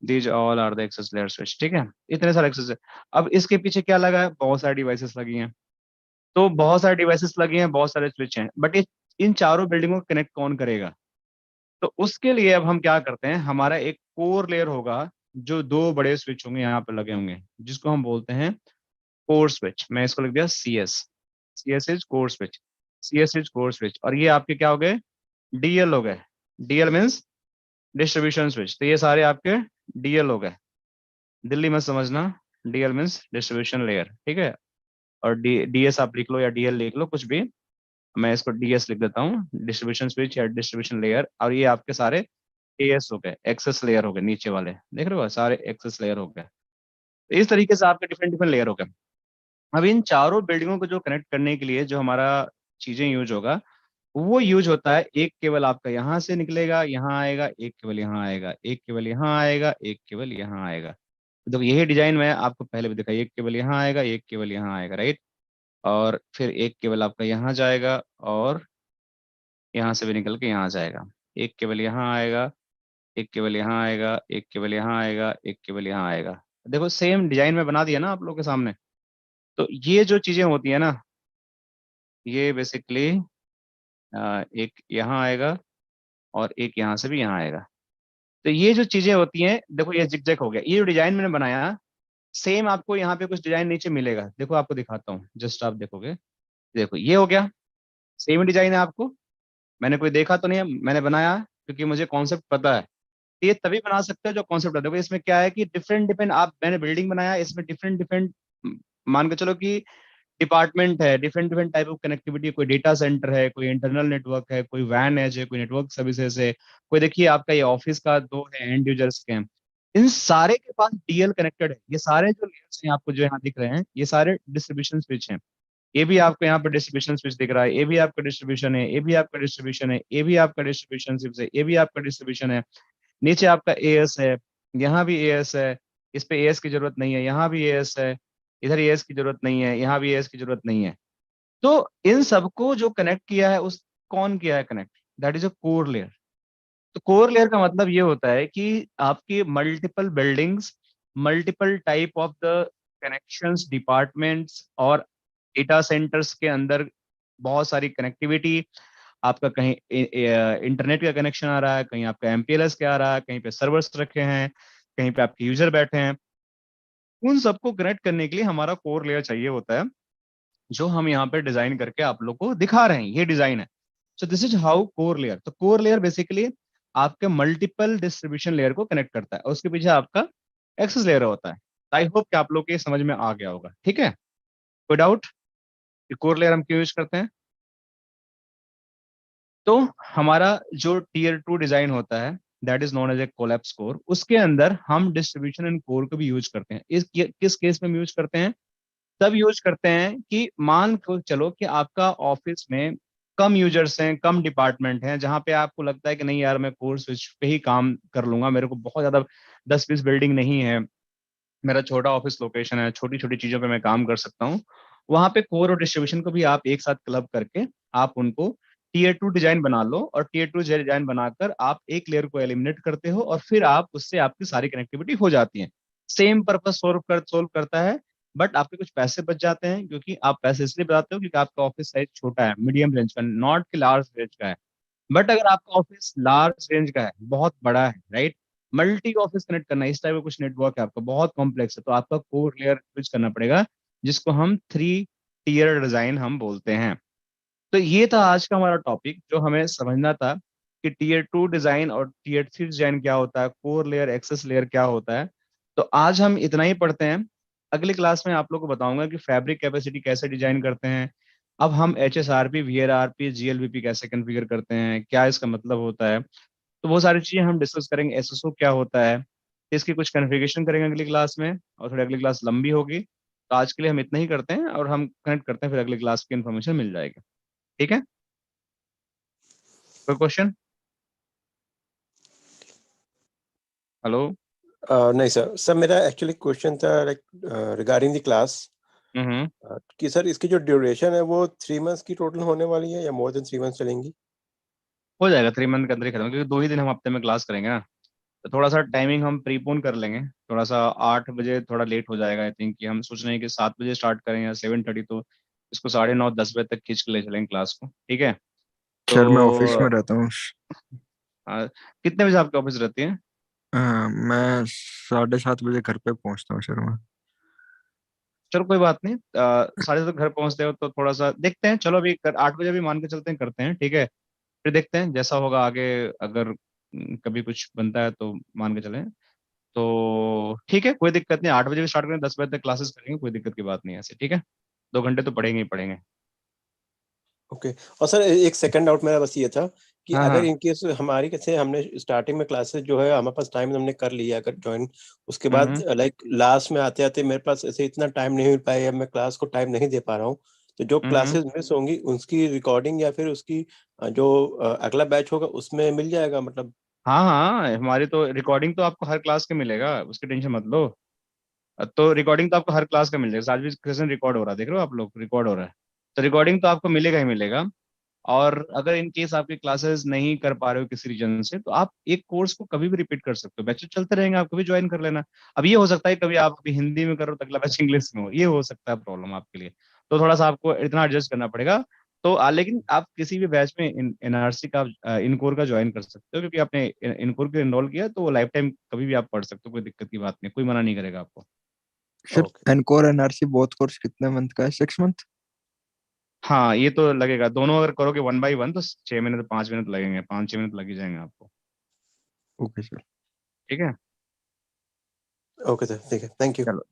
These all are the access layer switch, ठीक है। इतने सारे एक्सेस है। अब इसके पीछे क्या लगा है, बहुत सारी डिवाइसेस लगी हैं। तो बहुत सारे डिवाइसेस लगे हैं, बहुत सारे स्विच हैं, बट इन चारों बिल्डिंगों को कनेक्ट कौन करेगा। तो उसके लिए अब हम क्या करते हैं, हमारा एक कोर लेयर होगा जो दो बड़े स्विच होंगे यहाँ पे लगे होंगे, जिसको हम बोलते हैं कोर स्विच। मैं इसको लिख दिया CS। CS is core switch, CS is core switch. और ये आपके क्या हो गए, DL हो गए। DL means distribution switch. तो ये सारे आपके DL हो गए, दिल्ली में समझना। DL मीन्स डिस्ट्रीब्यूशन लेयर, ठीक है। और DS आप लिख लो या DL लिख लो, कुछ भी। मैं इसको DS लिख देता हूँ, डिस्ट्रीब्यूशन स्विच या डिस्ट्रीब्यूशन लेयर। और ये आपके सारे AS हो गए, एक्सेस लेयर हो गए, नीचे वाले देख रहे हो, सारे एक्सेस लेयर हो गए। तो इस तरीके से आपके डिफरेंट डिफरेंट लेयर हो गए। अब इन चारों बिल्डिंगों को जो कनेक्ट करने के लिए जो हमारा चीजें यूज होगा, वो यूज होता है, एक केबल आपका यहाँ से निकलेगा, यहाँ आएगा, एक केबल यहाँ आएगा, एक केबल यहाँ आएगा, एक केबल यहाँ आएगा। तो यही डिजाइन मैं आपको पहले भी दिखाई, एक केबल यहाँ आएगा, एक केबल यहाँ आएगा, राइट। और फिर एक केबल आपका यहाँ जाएगा और यहाँ से भी निकल के यहाँ जाएगा। एक केबल यहाँ आएगा, एक केबल यहाँ आएगा, एक केबल यहाँ आएगा, एक केबल यहाँ आएगा। देखो सेम डिजाइन में बना दिया ना आप लोग के सामने। तो ये जो चीजें होती है ना, ये बेसिकली एक यहाँ आएगा और एक यहाँ से भी यहाँ आएगा। तो ये जो चीजें होती हैं, देखो ये जिग जैग हो गया। ये जो डिजाइन मैंने बनाया, सेम आपको यहाँ पे कुछ डिजाइन नीचे मिलेगा। देखो आपको दिखाता हूँ, जस्ट आप देखोगे, देखो ये हो गया, सेम डिजाइन है। आपको मैंने कोई देखा तो नहीं है, मैंने बनाया क्योंकि मुझे कॉन्सेप्ट पता है। ये तभी बना सकते हो जो कॉन्सेप्ट है। देखो इसमें क्या है कि डिफरेंट डिफरेंट आप, मैंने बिल्डिंग बनाया, इसमें डिफरेंट डिफरेंट मान के चलो कि डिपार्टमेंट है, different different type of connectivity. कोई डेटा सेंटर है, कोई इंटरनल नेटवर्क है, कोई वैन है, कोई नेटवर्क सर्विसेज है, कोई देखिए आपका ये ऑफिस का दो है एंड यूजर्स के हैं। इन सारे के पास DL कनेक्टेड है। ये सारे जो लेयर्स हैं आपको जो यहाँ दिख रहे हैं, ये सारे डिस्ट्रीब्यूशन स्विच हैं। ये भी आपको यहाँ पे डिस्ट्रीब्यूशन स्विच दिख रहा है, ये भी आपका डिस्ट्रीब्यूशन है, ये भी आपका डिस्ट्रीब्यूशन है, ये भी आपका डिस्ट्रीब्यूशन स्विच है, ये भी आपका डिस्ट्रीब्यूशन है। नीचे आपका AS है, यहाँ भी AS है, इस पे एएस की जरूरत नहीं है, यहाँ भी एएस है, इधर एएस की जरूरत नहीं है, यहाँ भी एएस की जरूरत नहीं है। तो इन सबको जो कनेक्ट किया है, उस कौन किया है connect, that is a core layer. तो कोर लेयर का मतलब ये होता है कि आपकी multiple buildings, multiple type of the connections, departments और डेटा सेंटर्स के अंदर बहुत सारी कनेक्टिविटी, आपका कहीं इंटरनेट का कनेक्शन आ रहा है, कहीं आपका एमपीएलएस का आ रहा है, कहीं पे सर्वर्स रखे हैं, कहीं पे आपके यूजर बैठे हैं, उन सबको कनेक्ट करने के लिए हमारा कोर लेयर चाहिए होता है, जो हम यहाँ पे डिजाइन करके आप लोग को दिखा रहे हैं, ये डिजाइन है। So this is how core layer. तो कोर लेयर बेसिकली आपके मल्टीपल डिस्ट्रीब्यूशन लेयर को कनेक्ट करता है, और उसके पीछे आपका एक्सेस लेयर होता है। आई होप कि आप लोग के समझ में आ गया होगा, ठीक है? कोई डाउट कोर लेयर हम क्यों यूज करते हैं? तो हमारा जो टीयर 2 डिजाइन होता है, that is known as a collapse core, उसके अंदर हम डिस्ट्रीब्यूशन एंड कोर को भी यूज करते हैं। किस केस में यूज करते हैं? तब यूज करते हैं कि मान को चलो कि आपका ऑफिस में कम यूजर्स हैं, कम डिपार्टमेंट हैं, जहां पे आपको लगता है कि नहीं यार मैं कोर स्विच पे ही काम कर लूंगा, मेरे को बहुत ज्यादा 10-20 बिल्डिंग नहीं है, मेरा छोटा ऑफिस लोकेशन है, छोटी छोटी चीजों पे मैं काम कर सकता हूँ। वहां पे कोर और डिस्ट्रीब्यूशन को भी आप एक साथ क्लब करके आप उनको टीयर 2 डिजाइन बना लो, और टीयर 2 डिजाइन बनाकर आप एक लेयर को एलिमिनेट करते हो, और फिर आप उससे आपकी सारी कनेक्टिविटी हो जाती है। सेम पर्पस सोल्व करता है, बट आपके कुछ पैसे बच जाते हैं, क्योंकि आप पैसे इसलिए बताते हो क्योंकि आपका ऑफिस साइज छोटा है, मीडियम रेंज का, नॉट कि लार्ज रेंज का है। बट अगर आपका ऑफिस लार्ज रेंज का है, बहुत बड़ा है, राइट, मल्टी ऑफिस कनेक्ट करना है, इस टाइप का कुछ नेटवर्क है आपका, बहुत कॉम्प्लेक्स है, तो आपका कोर लेयर यूज करना पड़ेगा, जिसको हम 3 टीयर डिजाइन हम बोलते हैं। तो ये था आज का हमारा टॉपिक, जो हमें समझना था कि टीयर 2 डिजाइन और टीयर 3 डिजाइन क्या होता है, कोर लेयर, एक्सेस लेयर क्या होता है। तो आज हम इतना ही पढ़ते हैं। अगली क्लास में आप लोग को बताऊंगा कि फैब्रिक कैपेसिटी कैसे डिजाइन करते हैं, अब हम HSRP, VRRP, GLVP कैसे कॉन्फ़िगर करते हैं, क्या इसका मतलब होता है। तो वो सारी चीजें हम डिस्कस करेंगे। SSO क्या होता है, इसकी कुछ कॉन्फ़िगरेशन करेंगे अगली क्लास में, और थोड़ी अगली क्लास लंबी होगी। तो आज के लिए हम इतना ही करते हैं, और हम कनेक्ट करते हैं, फिर अगली क्लास की इन्फॉर्मेशन मिल जाएगी। ठीक है? कोई क्वेश्चन? हेलो? नहीं सर, मेरा एक्चुअली क्वेश्चन था लाइक रिगार्डिंग द क्लास, हम्म। कि सर इसकी जो ड्यूरेशन है वो 3 मंथ्स की टोटल होने वाली है या मोर देन 3 मंथ्स चलेंगी? हो जाएगा 3 मंथ के अंदर ही खत्म, क्योंकि 2 ही दिन हम हफ्ते में क्लास करेंगे ना। तो थोड़ा सा टाइमिंग हम प्रीपोन कर लेंगे, थोड़ा सा 8 बजे थोड़ा लेट हो जाएगा। आई थिंक कि हम सोच रहे हैं कि 7 बजे स्टार्ट करें या 7:30, तो इसको 9:30-10 बजे तक खींच के ले चलेंगे क्लास को, ठीक है? सर मैं ऑफिस तो में रहता हूँ। कितने बजे आपकी ऑफिस रहती है? मैं 7:30 बजे घर पे पहुंचता हूँ सर मैं। चलो कोई बात नहीं, 7:30 तक घर पहुंचते हो तो थोड़ा सा देखते हैं, चलो अभी 8 बजे भी मान के चलते हैं, करते हैं, ठीक है? फिर देखते हैं जैसा होगा आगे, अगर कभी कुछ बनता है तो मान के चलें। तो ठीक है, कोई दिक्कत नहीं, 8 बजे भी स्टार्ट करें, 10 बजे तक क्लासेस करेंगे, कोई दिक्कत की बात नहीं है ऐसे, ठीक है? 2 घंटे तो पढ़ेंगे ही पढ़ेंगे। ओके। और सर एक सेकंड डाउट मेरा बस ये था कि हाँ अगर हाँ। इन केस हमारी कैसे हमने स्टार्टिंग में क्लासेस जो है हमारे पास टाइम हमने कर लिया अगर ज्वाइन, उसके बाद हम्म लाइक लास्ट में आते-आते मेरे पास ऐसे इतना टाइम नहीं मिल पाया या मैं क्लास को टाइम नहीं दे पा रहा हूँ, तो जो हम्म। क्लासेस मिस होंगी उसकी रिकॉर्डिंग या फिर उसकी जो अगला बैच होगा उसमें मिल जाएगा मतलब? हाँ हाँ, हमारी तो रिकॉर्डिंग तो आपको हर क्लास के मिलेगा, उसकी टेंशन मत लो। तो रिकॉर्डिंग तो आपको हर क्लास का मिल जाएगा, आज भी सेशन रिकॉर्ड हो रहा है, देख रहे हो आप लोग, रिकॉर्ड हो रहा है। तो रिकॉर्डिंग तो आपको मिलेगा ही मिलेगा। और अगर इन केस आपकी क्लासेस नहीं कर पा रहे हो किसी रीजन से, तो आप एक कोर्स को कभी भी रिपीट कर सकते हो, बैचेस चलते रहेंगे, आप कभी ज्वाइन कर लेना। अब ये हो सकता है कभी आप अभी हिंदी में करो तो अगला बैच इंग्लिश में हो, ये हो सकता है प्रॉब्लम आपके लिए। तो थोड़ा सा आपको इतना एडजस्ट करना पड़ेगा। तो लेकिन आप किसी भी बैच में NRC का, इनकोर का ज्वाइन कर सकते हो, क्योंकि आपने इनकोर को इनरोल किया, तो वो लाइफ टाइम कभी भी आप पढ़ सकते हो, कोई दिक्कत की बात नहीं, कोई मना नहीं करेगा आपको। Sir okay. Encore NRC both course कितने मंथ का है? 6 मंथ? हाँ, ये तो लगेगा, दोनों अगर करोगे 1 by 1 तो 6 महीने तो 5 महीने तो लगेंगे, 5-6 महीने तो लग ही जाएंगे आपको। Okay sir. ठीक है? ओके सर, ठीक है। Thank you. चलो,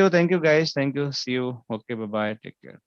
thank you guys, thank you, see you, okay, bye bye, take care.